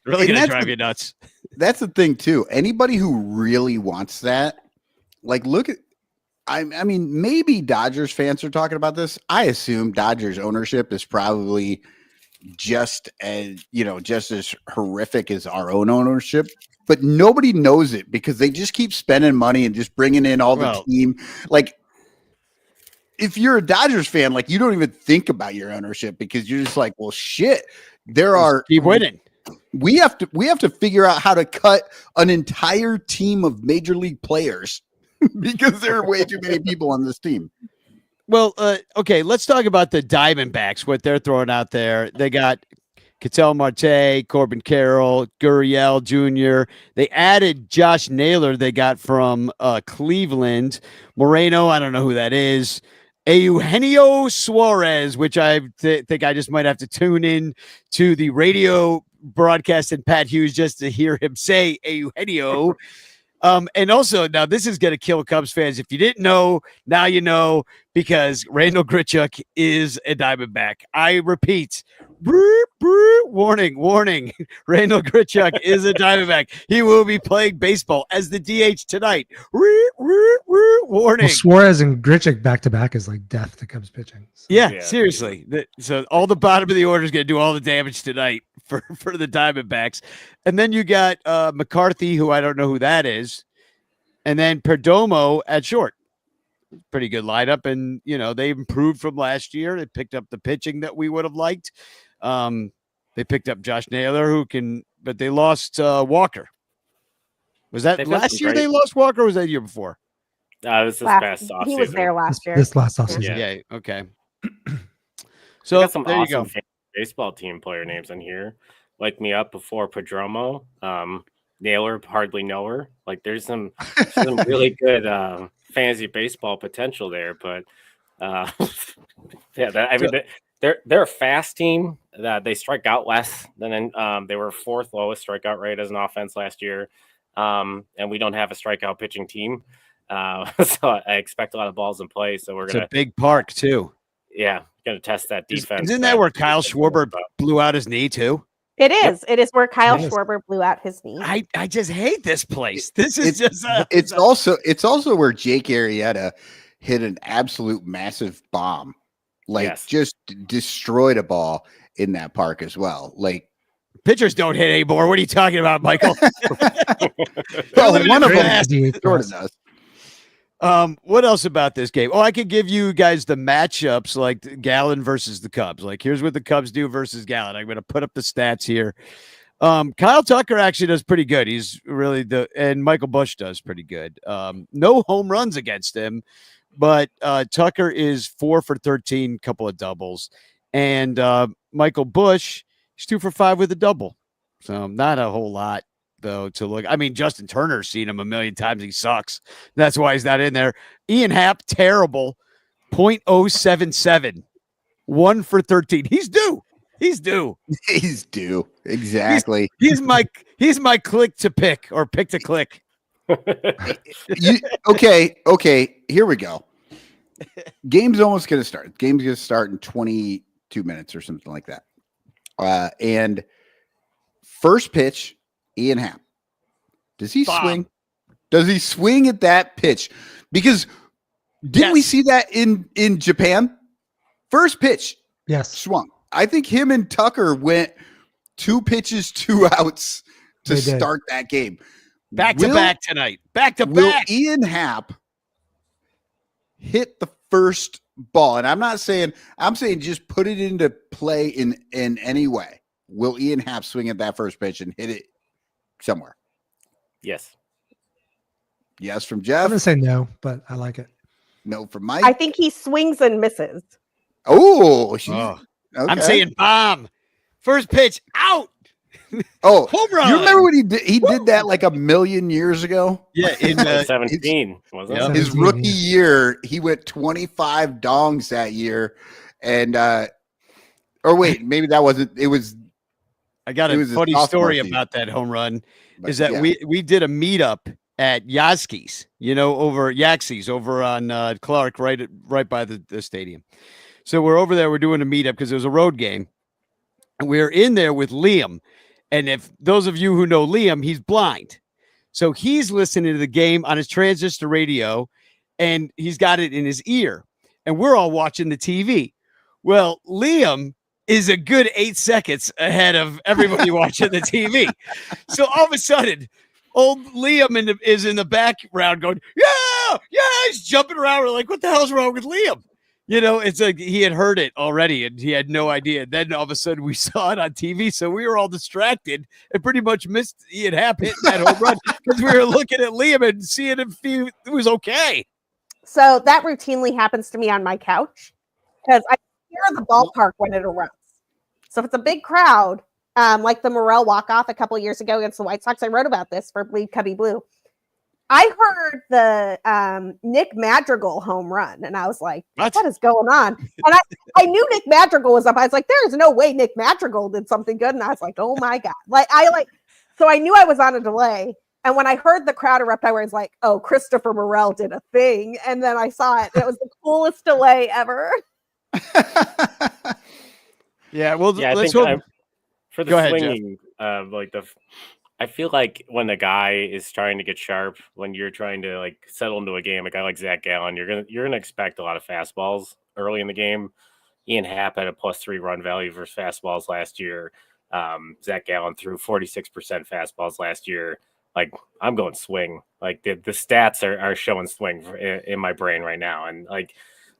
Really gonna drive you nuts. That's the thing too. Anybody who really wants that, look at, I mean, maybe Dodgers fans are talking about this. I assume Dodgers ownership is probably just as horrific as our own ownership, but nobody knows it because they just keep spending money and just bringing in all the team. If you're a Dodgers fan, you don't even think about your ownership because you're just well, shit, keep winning. We have to figure out how to cut an entire team of major league players because there are way too many people on this team. Well, okay, let's talk about the Diamondbacks, what they're throwing out there. They got Ketel Marte, Corbin Carroll, Gurriel Jr. They added Josh Naylor they got from Cleveland. Moreno, I don't know who that is. Eugenio Suarez, which I think I just might have to tune in to the radio broadcast and Pat Hughes just to hear him say Eugenio. And also, now this is going to kill Cubs fans. If you didn't know, now you know, because Randall Grichuk is a Diamondback. I repeat, warning. Randall Grichuk is a Diamondback. He will be playing baseball as the DH tonight. Warning. Well, Suarez and Grichuk back-to-back is like death to Cubs pitching. So. Yeah, seriously. So all the bottom of the order is going to do all the damage tonight for the Diamondbacks. And then you got McCarthy, who I don't know who that is. And then Perdomo at short. Pretty good lineup. And, they improved from last year. They picked up the pitching that we would have liked. They picked up Josh Naylor, but they lost Walker. Was that last year they lost Walker, or was that the year before? It was this past offseason. He was there last year. This last offseason. Yeah, okay. So got some there awesome you go. Baseball team player names in here. Wake me up before Perdomo. Naylor, hardly know her. Like there's some really good fantasy baseball potential there, but they're a fast team that they strike out less than they were fourth lowest strikeout rate as an offense last year, and we don't have a strikeout pitching team, so I expect a lot of balls in play. So it's a big park too. Yeah, gonna test that defense. Isn't that where Kyle Schwarber blew out his knee too? It is. Yep. It is where Kyle Schwarber blew out his knee. I just hate this place. This is it's also where Jake Arrieta hit an absolute massive bomb. Just destroyed a ball in that park as well. Like pitchers don't hit anymore. What are you talking about, Michael? Well, one of them sort of does. What else about this game? Oh, I could give you guys the matchups, like Gallon versus the Cubs. Like, here's what the Cubs do versus Gallon. I'm going to put up the stats here. Kyle Tucker actually does pretty good. He's really and Michael Busch does pretty good. No home runs against him, but Tucker is 4 for 13, couple of doubles. And Michael Busch, he's 2 for 5 with a double. So not a whole lot, though, to look. I mean, Justin Turner's seen him a million times. He sucks. That's why he's not in there. Ian Happ, terrible. 0.077. 1 for 13. He's due. Exactly. He's my click to pick or pick to click. Okay. Here we go. Game's almost going to start. Game's going to start in 22 minutes or something like that. And first pitch, Ian Happ. Does he swing? Does he swing at that pitch? Because didn't we see that in Japan? First pitch, swung. I think him and Tucker went 2 pitches, 2 outs to start that game. Back to back tonight. Back to will back. Ian Happ hit the first ball? And I'm saying just put it into play in any way. Will Ian Happ swing at that first pitch and hit it somewhere? Yes. Yes from Jeff. I'm going to say no, but I like it. No from Mike. I think he swings and misses. Oh. Okay. I'm saying bomb. First pitch, out. Oh, home run. You remember what he did? He did that like a million years ago. Yeah, in 17. Wasn't it? His rookie year, he went 25 dongs that year, and or wait, maybe that wasn't. It was. I got a funny story about that home run. Is that we did a meetup at Yaski's, over Yaxi's over on Clark, right by the stadium. So we're over there. We're doing a meetup because it was a road game. And we're in there with Liam. And if those of you who know Liam, he's blind. So he's listening to the game on his transistor radio, and he's got it in his ear. And we're all watching the TV. Well, Liam is a good 8 seconds ahead of everybody watching the TV. So all of a sudden, old Liam is in the background going, yeah, he's jumping around. We're like, what the hell's wrong with Liam? It's like he had heard it already and he had no idea. Then all of a sudden we saw it on TV. So we were all distracted and pretty much missed Ian Happ hitting that home run because we were looking at Liam and seeing if it was okay. So that routinely happens to me on my couch because I hear the ballpark when it erupts. So if it's a big crowd, like the Morel walk-off a couple years ago against the White Sox, I wrote about this for Bleed Cubby Blue. I heard the Nick Madrigal home run, and I was like, what is going on? And I knew Nick Madrigal was up. I was like, there's no way Nick Madrigal did something good. And I was like, oh my God. So I knew I was on a delay. And when I heard the crowd erupt, I was like, oh, Christopher Morel did a thing. And then I saw it. It was the coolest delay ever. Yeah, well, Yeah, let's hope. For the Go ahead, swinging, I feel like when the guy is trying to get sharp, when you're trying to like settle into a game, a guy like Zach Gallen, you're gonna expect a lot of fastballs early in the game. Ian Happ had a +3 run value versus fastballs last year. Zach Gallen threw 46% fastballs last year. Like, I'm going swing. Like the stats are showing swing in my brain right now, and like.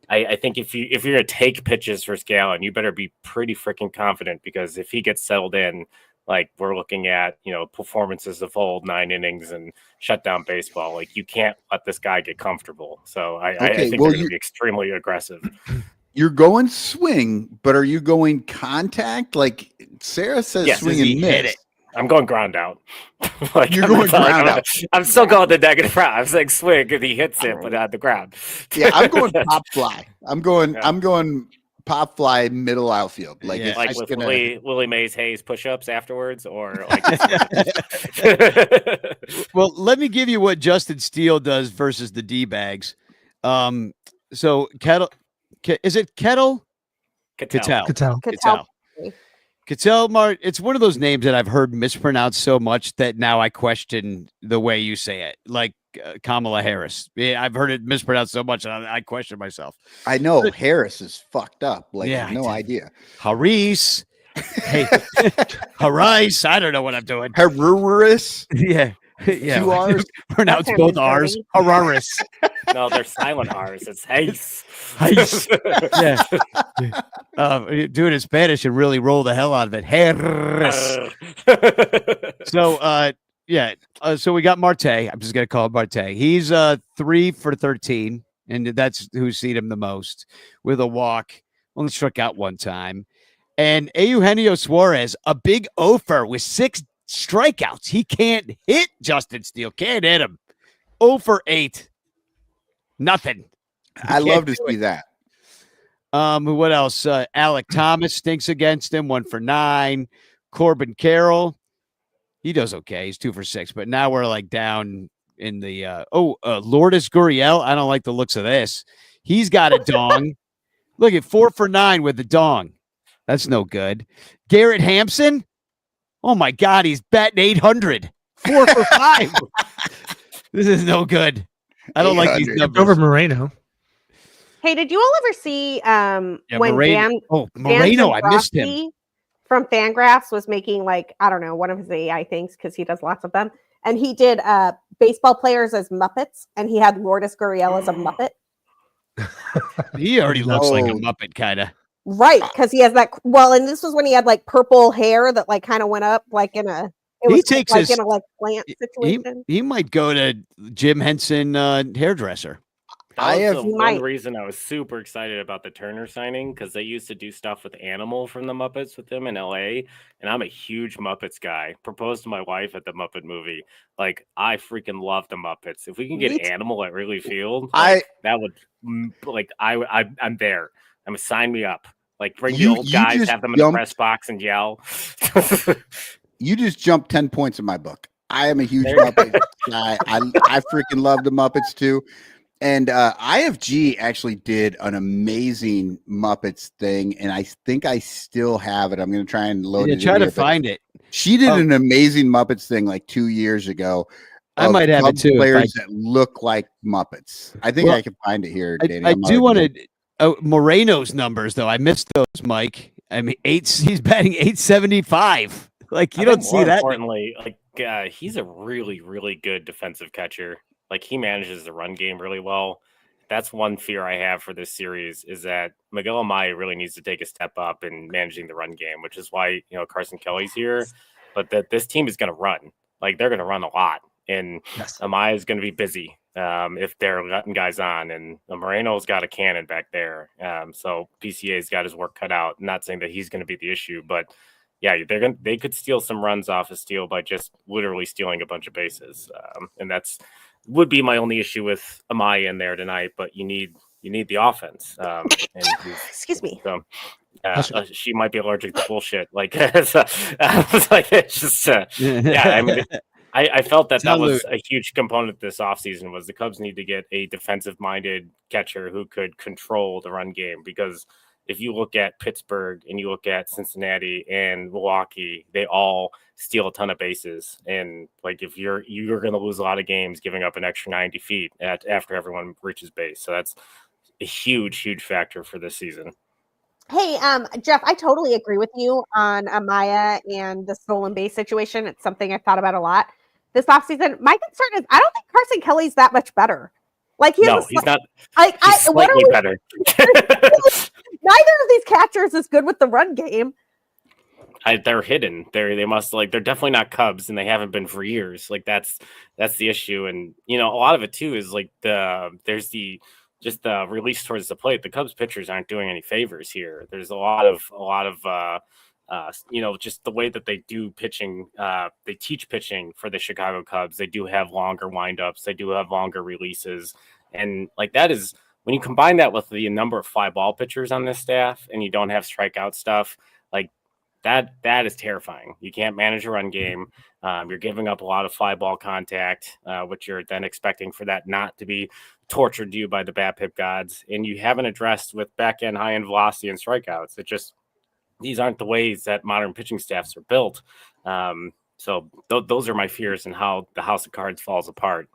I think if you're gonna take pitches for Gallen, you better be pretty freaking confident, because if he gets settled in, like we're looking at, performances of old 9 innings and shut down baseball. Like you can't let this guy get comfortable. So I think they're gonna be extremely aggressive. You're going swing, but are you going contact? Like Sarah says, Yes, swing and miss. I'm going ground out. You're going ground out. I'm still going the negative route. I was like swing if he hits it, but at the ground. Yeah, I'm going pop fly. I'm going pop fly middle outfield. Like with Willie Mays Hayes push-ups afterwards, or like. Well, let me give you what Justin Steele does versus the D-bags. So Kettle, is it Kettle? Cattell Mart, it's one of those names that I've heard mispronounced so much that now I question the way you say it. Like Kamala Harris. Yeah, I've heard it mispronounced so much I question myself. I know Harris is fucked up. Like, I have no idea. Haris. Hey, Haris. I don't know what I'm doing. Harris. Yeah. Yeah. 2 R's. Pronounce both R's. Hararis. No, they're silent R's. It's Hayes. Yeah. Do it in Spanish and really roll the hell out of it. Harris. So we got Marte. I'm just gonna call it Marte. He's 3 for 13, and that's who's seen him the most, with a walk. Only struck out 1 time. And Eugenio Suarez, a big offer with 6 strikeouts. He can't hit Justin Steele. Can't hit him. 0 for 8. Nothing. I love to see that. What else? Alec Thomas stinks against him. 1 for 9. Corbin Carroll. He does okay. He's 2 for 6. But now we're like down in the Lourdes Gurriel. I don't like the looks of this. He's got a dong. Look at 4 for 9 with the dong. That's no good. Garrett Hampson. Oh my God, he's batting 800. 4 for 5. This is no good. I don't like these numbers. Over Moreno. Hey, did you all ever see when Moreno? I missed him. From Fangraphs was making one of his AI things, because he does lots of them, and he did baseball players as Muppets, and he had Lourdes Gurriel as a Muppet. He already looks like a Muppet, kind of. Right, because he has that. Well, and this was when he had purple hair that kind of went up in a. He takes his in a plant situation. He might go to Jim Henson That hairdresser. was one reason I was super excited about the Turner signing, because they used to do stuff with Animal from the Muppets with him in LA, and I'm a huge Muppets guy. Proposed to my wife at the Muppet movie. Like, I freaking love the Muppets. If we can get Animal at Wrigley Field, I'm there. Sign me up. Like, bring the old guys, have them in the press box and yell. You just jumped 10 points in my book. I am a huge Muppet guy. I freaking love the Muppets too. And IFG actually did an amazing Muppets thing, and I think I still have it. I'm going to try and load it. Try to find it. She did an amazing Muppets thing 2 years ago. I might have it too. Players that look like Muppets. I think I can find it here, Danny. I do want to. Moreno's numbers, though. I missed those, Mike. I mean, he's batting 875. You don't see that. Importantly, he's a really, really good defensive catcher. He manages the run game really well. That's one fear I have for this series, is that Miguel Amaya really needs to take a step up in managing the run game, which is why, Carson Kelly's here. But that this team is going to run. They're going to run a lot. And Amaya is going to be busy if they're letting guys on. And Moreno's got a cannon back there. So PCA's got his work cut out. Not saying that he's going to be the issue, but yeah, they could steal some runs off of Steele by just literally stealing a bunch of bases. And that's would be my only issue with Amaya in there tonight. But you need the offense. And Excuse me. So, she might be allergic to bullshit. Like, it's like it's just I mean. I felt that was a huge component this offseason was the Cubs need to get a defensive-minded catcher who could control the run game, because if you look at Pittsburgh and you look at Cincinnati and Milwaukee, they all steal a ton of bases. And like if you're going to lose a lot of games giving up an extra 90 feet after everyone reaches base. So that's a huge factor for this season. Hey, Jeff, I totally agree with you on Amaya and the stolen base situation. It's something I've thought about a lot this offseason. My concern is I don't think Carson Kelly's that much better. Like he's not. Like he's slightly better. Neither of these catchers is good with the run game. They're hidden. They must they're definitely not Cubs, and they haven't been for years. Like that's the issue, and a lot of it too is like there's the release towards the plate. The Cubs pitchers aren't doing any favors here. There's a lot of just the way that they do pitching. They teach pitching for the Chicago Cubs. They do have longer windups. They do have longer releases, and like that is when you combine that with the number of fly ball pitchers on this staff, and you don't have strikeout stuff like that. That is terrifying. You can't manage a run game. You're giving up a lot of fly ball contact, which you're then expecting for that not to be tortured to you by the BABIP gods, and you haven't addressed with back end high end velocity and strikeouts. These aren't the ways that modern pitching staffs are built. So those are my fears and how the house of cards falls apart.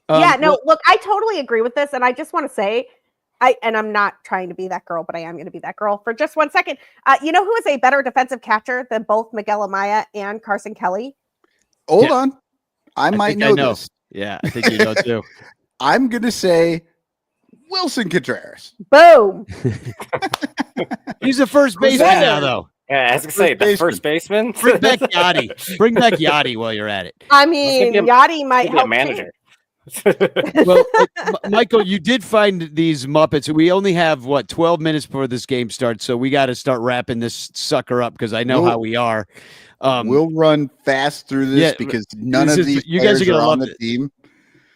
Look, I totally agree with this, and I just want to say, I'm not trying to be that girl, but I am going to be that girl for just 1 second. You know who is a better defensive catcher than both Miguel Amaya and Carson Kelly? Hold on, I might know this. Yeah, I think you know too. I'm going to say Wilson Contreras. Boom. He's the first baseman now, though. Yeah, as I say, the first baseman. Bring back Yachty. Bring back Yachty while you're at it. I mean, Yachty might help. A manager. Well, Michael, you did find these Muppets. We only have 12 minutes before this game starts, so we got to start wrapping this sucker up because I know how we are. We'll run fast through this because none of these you guys are gonna love the team.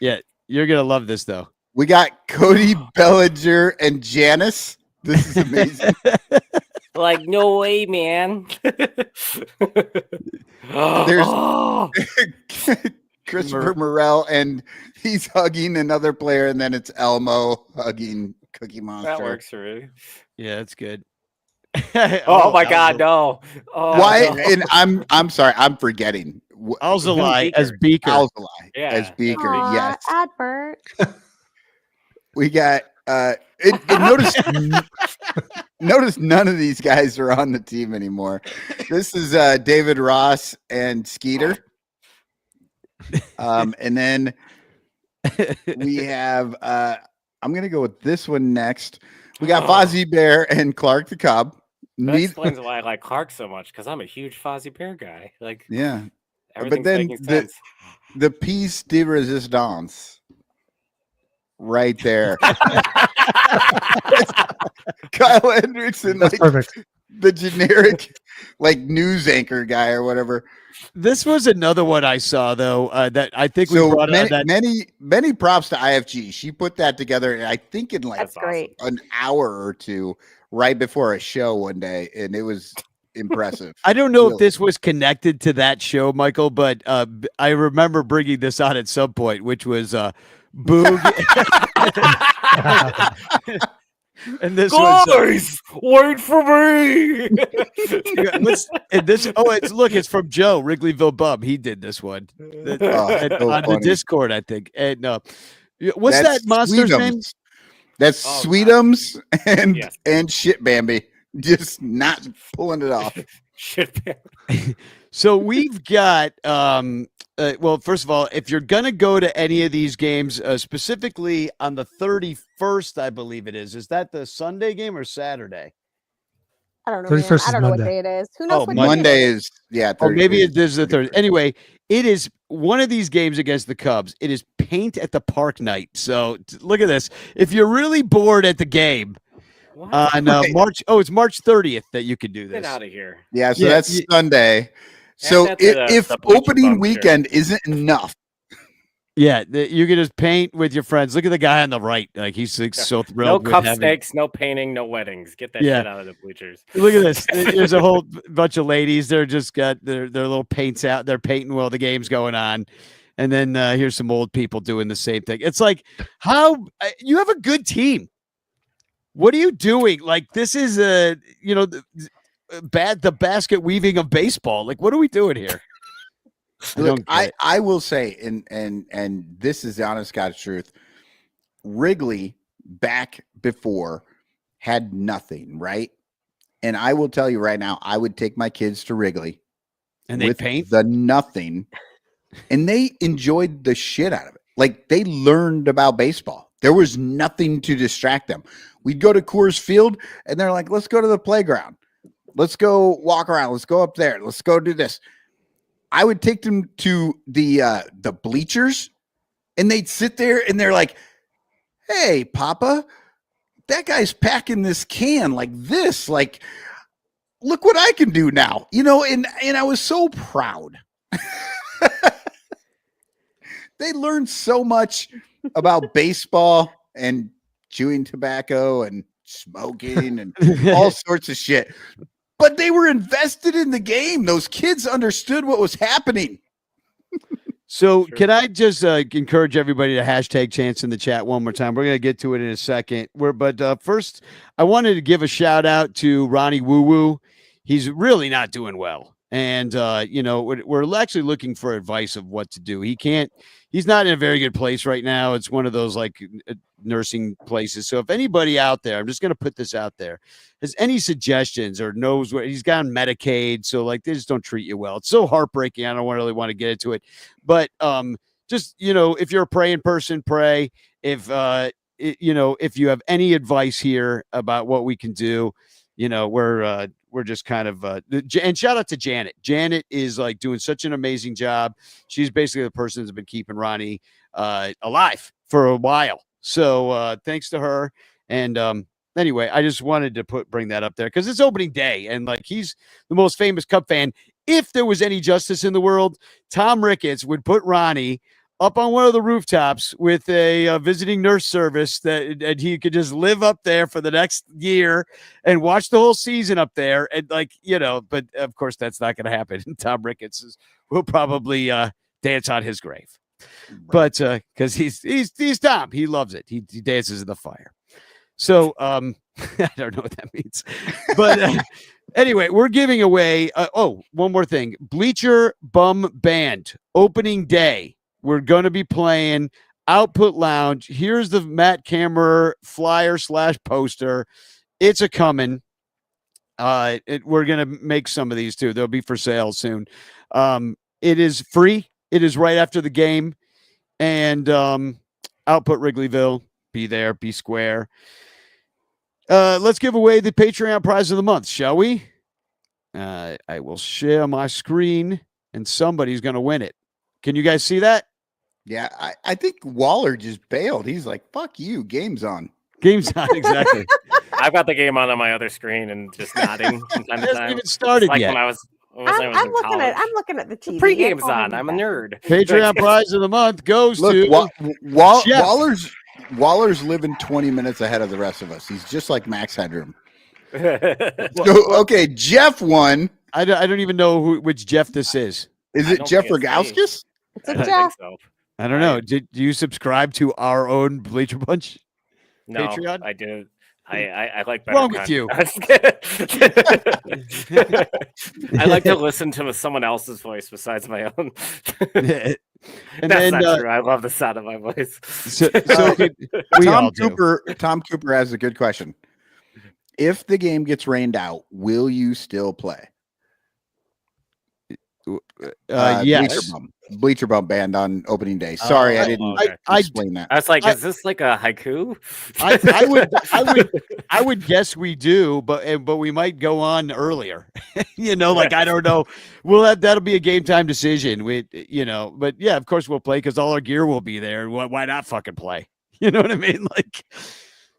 Yeah, you're gonna love this though. We got Cody Bellinger and Janice. This is amazing. Like, no way, man. There's Christopher Morel, and he's hugging another player, and then it's Elmo hugging Cookie Monster. That works for me. Yeah, that's good. Oh my God, no! Oh, why? No. And I'm sorry, I'm forgetting. Alzolay as Beaker. Alzolay as Beaker. Aww, yes. Advert. We got. Notice none of these guys are on the team anymore. This is David Ross and Skeeter. And then we have I'm gonna go with this one next. We got Fozzie Bear and Clark the Cub. That explains why I like Clark so much, because I'm a huge Fozzie Bear guy. Like, yeah, everything's but then making sense. The piece de resistance right there. Kyle Hendrickson, that's perfect. The generic like news anchor guy or whatever. This was another one I saw though that I think we brought many props to IFG. She put that together, I think in like an hour or two right before a show one day, and it was impressive. I don't know if this was connected to that show, Michael, but I remember bringing this on at some point, which was Boog. And this guys, wait for me. It's from Joe Wrigleyville Bub. He did this one on the Discord, I think. And what's that monster's name? That's Sweetums and Shit Bambi. Just not pulling it off. Shit Bambi. So we've got well, first of all, if you're going to go to any of these games, specifically on the 31st, I believe it is that the Sunday game or Saturday? I don't know. I don't know what day it is. Who knows what Monday is? Yeah. Or maybe it is the Thursday. Anyway, it is one of these games against the Cubs. It is paint at the park night. So look at this. If you're really bored at the game, on March, it's March 30th that you can do this. Get out of here. Yeah, so that's Sunday. So if opening weekend isn't enough, Yeah, you can just paint with your friends. Look at the guy on the right; like he's like, so thrilled. No cup snakes, no painting, no weddings. Get that shit out of the bleachers. Look at this. There's a whole bunch of ladies. They're just got their little paints out. They're painting while the game's going on, and then here's some old people doing the same thing. It's like, how you have a good team. What are you doing? Like, this is the basket weaving of baseball. Like, what are we doing here? Look, I will say, and this is the honest God's truth. Wrigley back before had nothing, right? And I will tell you right now, I would take my kids to Wrigley and they paint the nothing, and they enjoyed the shit out of it. Like, they learned about baseball. There was nothing to distract them. We'd go to Coors Field, and they're like, let's go to the playground. Let's go walk around. Let's go up there. Let's go do this. I would take them to the bleachers, and they'd sit there, and they're like, hey, Papa, that guy's packing this can like this. Like, look what I can do now. And I was so proud. They learned so much about baseball and chewing tobacco and smoking and all sorts of shit. But they were invested in the game. Those kids understood what was happening. So can I just encourage everybody to hashtag Chance in the chat one more time? We're going to get to it in a second. But first, I wanted to give a shout out to Ronnie Woo Woo. He's really not doing well. And, we're actually looking for advice of what to do. He's not in a very good place right now. It's one of those like nursing places. So if anybody out there, I'm just going to put this out there, has any suggestions or knows where he's got on Medicaid. So like, they just don't treat you well. It's so heartbreaking. I don't really want to get into it, but just, if you're a praying person, pray. If you have any advice here about what we can do, we're just kind of and shout out to Janet. Janet is like doing such an amazing job. She's basically the person that's been keeping Ronnie alive for a while. So thanks to her. And anyway, I just wanted to bring that up there because it's opening day and like he's the most famous Cub fan. If there was any justice in the world, Tom Ricketts would put Ronnie up on one of the rooftops with a visiting nurse service and he could just live up there for the next year and watch the whole season up there. And but of course that's not going to happen. Tom Ricketts will probably dance on his grave, but cause he's Tom, he loves it. He dances in the fire. So, I don't know what that means, but anyway, we're giving away, one more thing, Bleacher Bum Band opening day. We're going to be playing Output Lounge. Here's the Matt Cameron flyer / poster. It's a coming. We're going to make some of these too. They'll be for sale soon. It is free. It is right after the game. And Output Wrigleyville. Be there. Be square. Let's give away the Patreon prize of the month, shall we? I will share my screen, and somebody's going to win it. Can you guys see that? Yeah, I think Waller just bailed. He's like, fuck you, game's on. Game's on, exactly. I've got the game on my other screen and just nodding from time to time. Hasn't even started like yet. When I was I'm looking at the TV. Pre-game's on. I'm a nerd. Patreon prize of the month goes to Waller's living 20 minutes ahead of the rest of us. He's just like Max Headroom. Okay, Jeff won. I don't even know which Jeff this is. Is it Jeff Rogowskis? It's a Jeff. I don't know. Do you subscribe to our own Bleacher Bunch? No, Patreon? I do. I like better wrong with you? I like to listen to someone else's voice besides my own. And That's not true. I love the sound of my voice. Tom Cooper has a good question. If the game gets rained out, will you still play? Yes. Bleacher Bum Band on opening day. Sorry, I didn't explain that. I was like, is this like a haiku? I would guess we do, but we might go on earlier. I don't know. That'll be a game time decision. But yeah, of course we'll play because all our gear will be there. Why not fucking play? You know what I mean?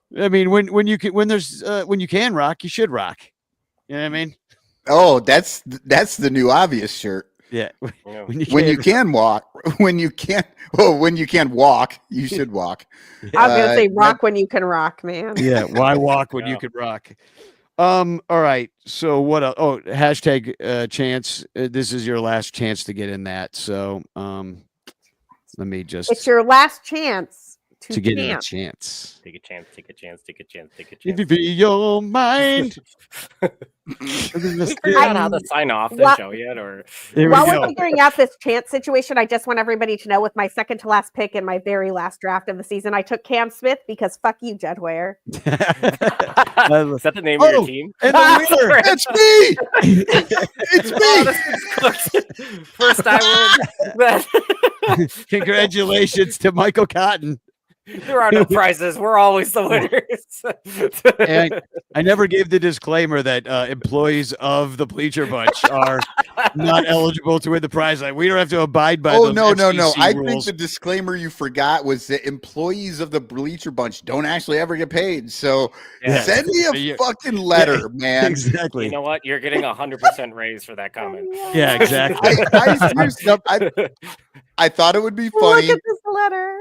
When you can rock, you should rock. You know what I mean? Oh, that's the new obvious shirt. Yeah. When you can walk, when you can't walk, you should walk. I was gonna say rock when you can rock, man. Yeah. Why walk when you can rock? All right. So what else? Oh, hashtag chance. This is your last chance to get in that. So let me just. It's your last chance to get in a chance. Take a chance. Take a chance. Take a chance. Take a chance. If you feel your mind. We figured out how to sign off the show yet, or while we're figuring out this chance situation, I just want everybody to know with my second to last pick in my very last draft of the season, I took Cam Smith because fuck you, Jed Hoyer. Is that the name of your team? And the winner, it's me. It's me. First I win. Congratulations to Michael Cotton. There are no prizes. We're always the winners. And I never gave the disclaimer that employees of the Bleacher Bunch are not eligible to win the prize. We don't have to abide by. Oh, those no. FCC I rules. think the disclaimer you forgot was that employees of the Bleacher Bunch don't actually ever get paid. So send me a fucking letter, man. Exactly. You know what? You're getting 100% raise for that comment. Yeah, exactly. I thought it would be funny. Look at this letter.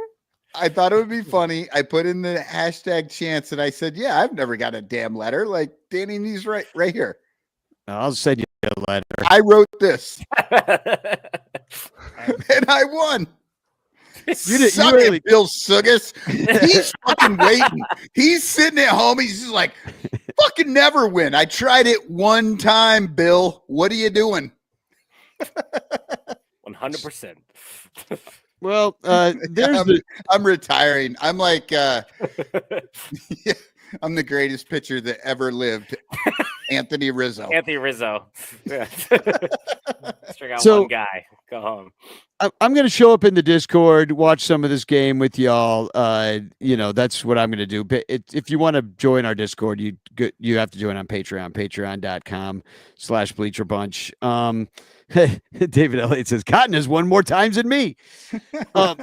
I thought it would be funny. I put in the hashtag chance and I said, yeah, I've never got a damn letter. Like Danny needs right here. I'll send you a letter. I wrote this. And I won. Suck it, Bill Sugas. He's fucking waiting. He's sitting at home. He's just like, fucking never win. I tried it one time, Bill. What are you doing? 100%. Well, I'm retiring. I'm like, I'm the greatest pitcher that ever lived. Anthony Rizzo. Anthony Rizzo. Yeah. Strike out So- one guy. Go home. I'm going to show up in the Discord, watch some of this game with y'all. That's what I'm going to do. But if you want to join our Discord, you have to join on Patreon, patreon.com/BleacherBunch. David Elliott says Cotton has won more times than me. I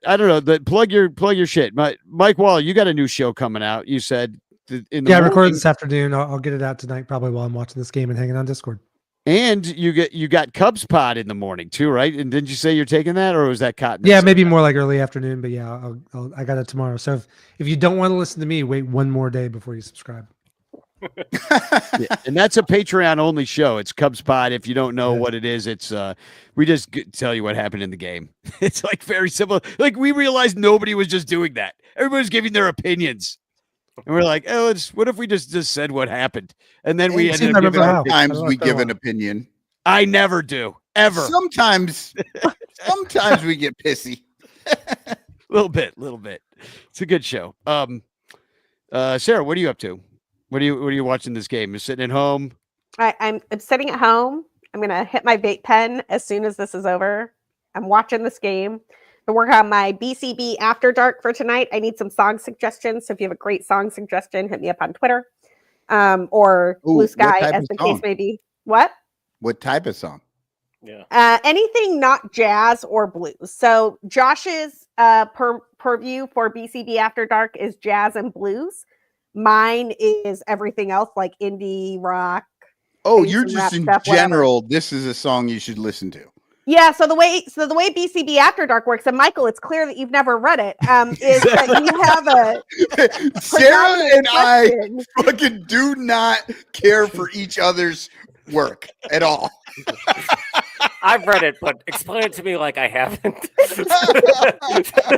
don't know. But plug your shit. Mike Wall, you got a new show coming out. You said in the I morning. recorded this afternoon. I'll get it out tonight, probably while I'm watching this game and hanging on Discord. And you got Cubs pod in the morning too, right? And didn't you say you're taking that, or was that Cotton? Yeah, maybe more like early afternoon, but yeah, I got it tomorrow. So if you don't want to listen to me, wait one more day before you subscribe. Yeah, and that's a Patreon only show. It's Cubs pod. If you don't know what it is, it's we just tell you what happened in the game. It's like very simple. Like we realized nobody was just doing that. Everybody's giving their opinions. And we're like, what if we just said what happened? And then we ended up giving sometimes we give an opinion. I never do. Ever. Sometimes we get pissy. little bit. It's a good show. Sarah, what are you up to? What are you watching this game? You're sitting at home? I'm sitting at home. I'm gonna hit my vape pen as soon as this is over. I'm watching this game. I work on my BCB After Dark for tonight. I need some song suggestions. So if you have a great song suggestion, hit me up on Twitter or Blue Sky, as the case may be. What type of song? Yeah. Anything not jazz or blues. So Josh's purview for BCB After Dark is jazz and blues. Mine is everything else like indie rock. Oh, you're just in general. Whatever. This is a song you should listen to. Yeah, so the way BCB After Dark works, and Michael, it's clear that you've never read it. Is that you have a Sarah and I fucking do not care for each other's work at all. I've read it, but explain it to me like I haven't.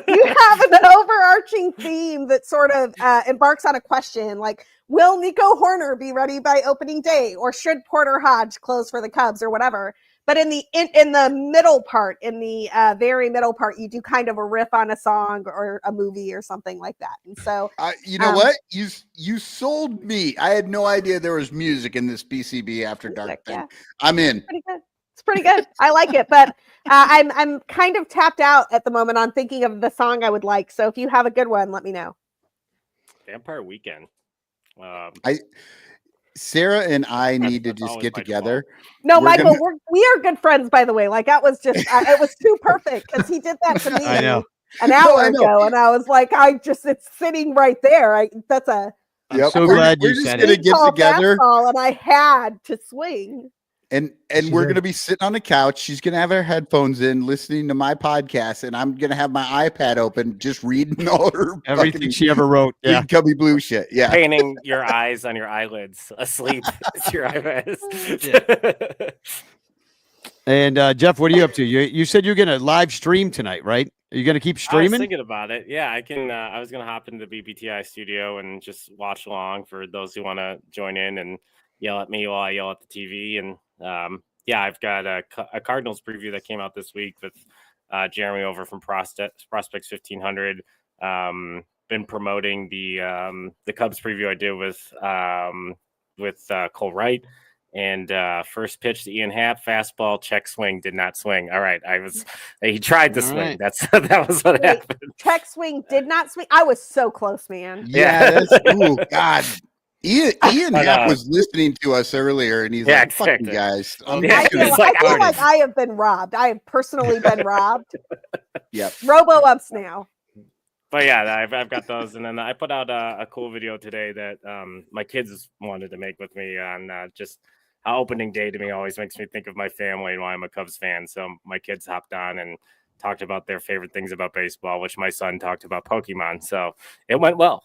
You have an overarching theme that sort of embarks on a question like, will Nico Horner be ready by opening day, or should Porter Hodge close for the Cubs, or whatever? But in the middle part, in the very middle part, you do kind of a riff on a song or a movie or something like that. And so, you know what? You sold me. I had no idea there was music in this BCB After Dark thing. Yeah. I'm in. It's pretty good. I like it, but I'm kind of tapped out at the moment on thinking of the song I would like. So if you have a good one, let me know. Vampire Weekend. Sarah and I need to just get together. No, Michael, we are good friends, by the way. Like that was just, it was too perfect because he did that to me an hour ago. And I was like, it's sitting right there. I'm so glad you said it. Get together. And I had to swing. And She's we're ready. going to be sitting on the couch. She's going to have her headphones in, listening to my podcast, and I'm going to have my iPad open, just reading all her Everything she ever wrote. Yeah. Cubby Blue shit. Yeah. Painting your eyes on your eyelids, asleep. It's your eyelids. And Jeff, what are you up to? You said you're going to live stream tonight, right? Are you going to keep I was streaming? thinking about it. Yeah, I can. I was going to hop into the BBTI studio and just watch along for those who want to join in and yell at me while I yell at the TV. And yeah, I've got a Cardinals preview that came out this week with Jeremy over from Prospects 1500. Been promoting the Cubs preview I did with Cole Wright. And first pitch to Ian Happ, fastball, check swing, did not swing. All right, he tried to swing. Right. That was what happened. Check swing, did not swing. I was so close, man. Yeah. That's, ooh, God. Ian Happ was listening to us earlier, and he's like, "Fucking guys." Yeah, I feel like I have been robbed. I have personally been robbed. Yep. Robo-ups now. But yeah, I've got those, and then I put out a cool video today that my kids wanted to make with me on just how opening day to me always makes me think of my family and why I'm a Cubs fan. So my kids hopped on and talked about their favorite things about baseball, which my son talked about Pokemon. So it went well.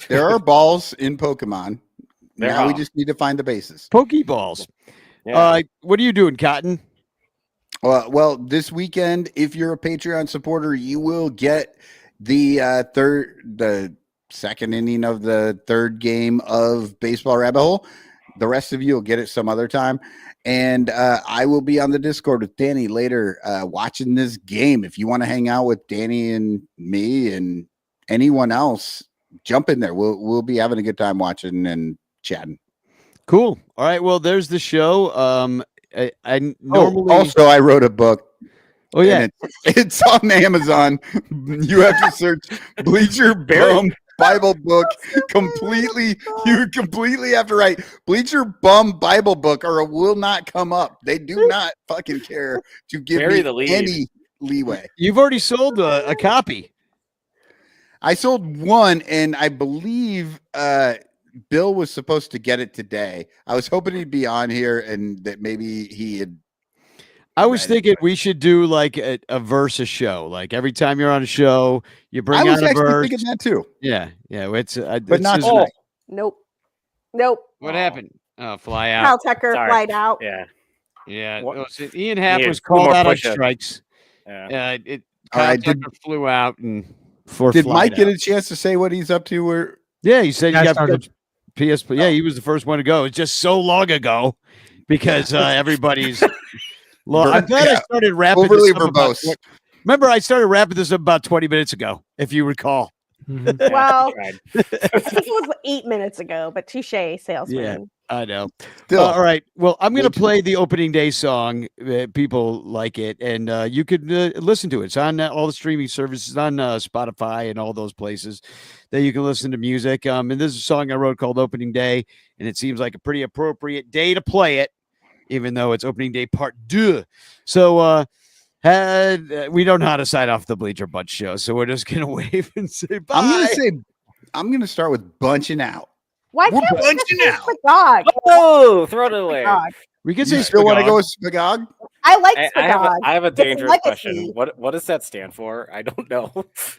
There are balls in Pokemon. Now we just need to find the bases. Pokeballs. Yeah. What are you doing, Cotton? Well, this weekend, if you're a Patreon supporter, you will get the second inning of the third game of Baseball Rabbit Hole. The rest of you will get it some other time. And I will be on the Discord with Danny later watching this game. If you want to hang out with Danny and me and anyone else, jump in there. We'll be having a good time watching and chatting. Cool. All right. Well, there's the show. I normally also I wrote a book. Oh yeah, it's on Amazon. You have to search Bleacher Bum Bible Book. You completely have to write Bleacher Bum Bible Book, or it will not come up. They do not fucking care to give me any leeway. You've already sold a copy. I sold one, and I believe Bill was supposed to get it today. I was hoping he'd be on here and that maybe he had. I was thinking we should do like a versus show. Like every time you're on a show, you bring out a verse. Thinking that too. Yeah. It's but not tonight. Nope. What happened? Oh, fly out. Kyle Tucker flied out. Yeah. Ian Happ was called out on strikes. Yeah. Kyle Tucker flew out and did Mike get a chance to say what he's up to? Or yeah, he said you got PS. Yeah, he was the first one to go. It's just so long ago because everybody's. I'm glad I started wrapping overly this up verbose. Remember, I started wrapping this up about 20 minutes ago, if you recall. Well, I think it was 8 minutes ago, but touche, salesman. Yeah, I know. Still, all right. Well, I'm going to play the opening day song. People like it, and you could listen to it. It's on all the streaming services, on Spotify and all those places that you can listen to music. And this is a song I wrote called Opening Day, and it seems like a pretty appropriate day to play it, even though it's opening day part 2. So we don't know how to sign off the Bleacher Bunch show, so we're just going to wave and say bye. I'm going to start with bunching out. Why We're can't we bunching just out. say Spagog? Oh, throw it away. We can You say still want to Spagog. go with Spagog? I like I Spagog. have a It's dangerous legacy. question. What does that stand for? I don't know.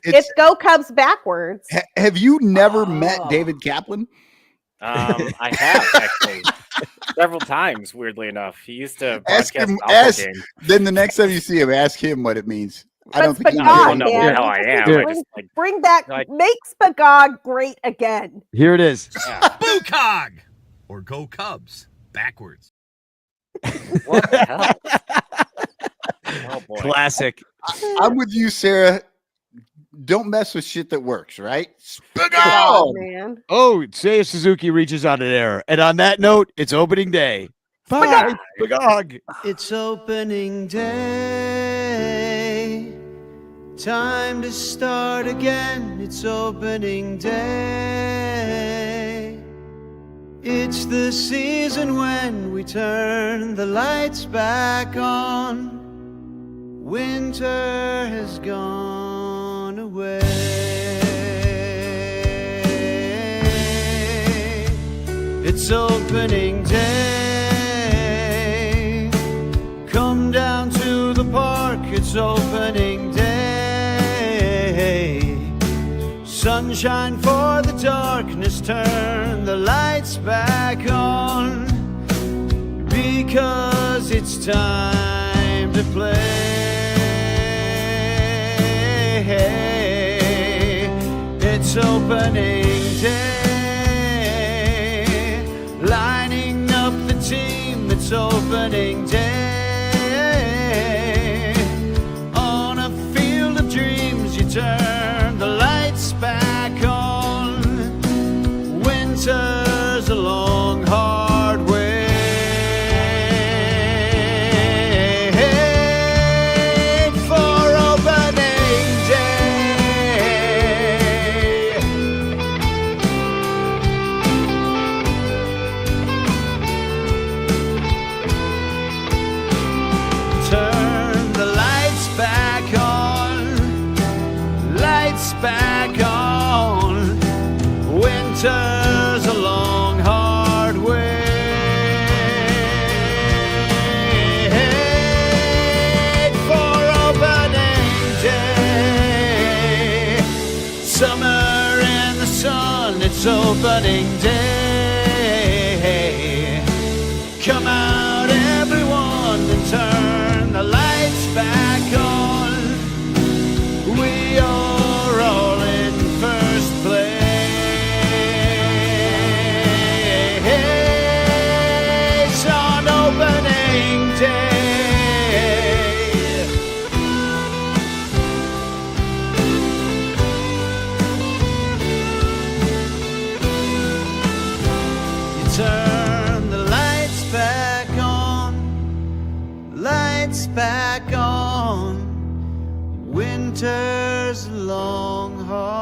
It's Go Cubs backwards. Have you never met David Kaplan? I have actually several times. Weirdly enough, he used to Ask broadcast him. Alpha Game. Then the next time you see him, ask him what it means. I don't think he Spagog, I don't know man. how I am. Dude. I just like Bring back, make Spagog great again. Here it is. Boocog! Or Go Cubs backwards. what the hell? Oh boy. Classic. I'm with you, Sarah. Don't mess with shit that works, right? Oh, man. Oh, Seiya Suzuki reaches out an error. And on that note, it's opening day. Bye, Spagog. It's opening day. Time to start again. It's opening day. It's the season when we turn the lights back on. Winter has gone away. It's opening day. It's opening day. Sunshine for the darkness, turn the lights back on, because it's time to play. It's opening day, lining up the team. It's opening day. On a field of dreams, you turn the lights back on. Winter's a long, hard way. Back on. Winter's a long, hard way for opening day. Summer in the sun, it's opening day. Come out, everyone, and turn the lights back on. We are all in first place on opening day. You turn the lights back on, lights back on. Winter's long, hard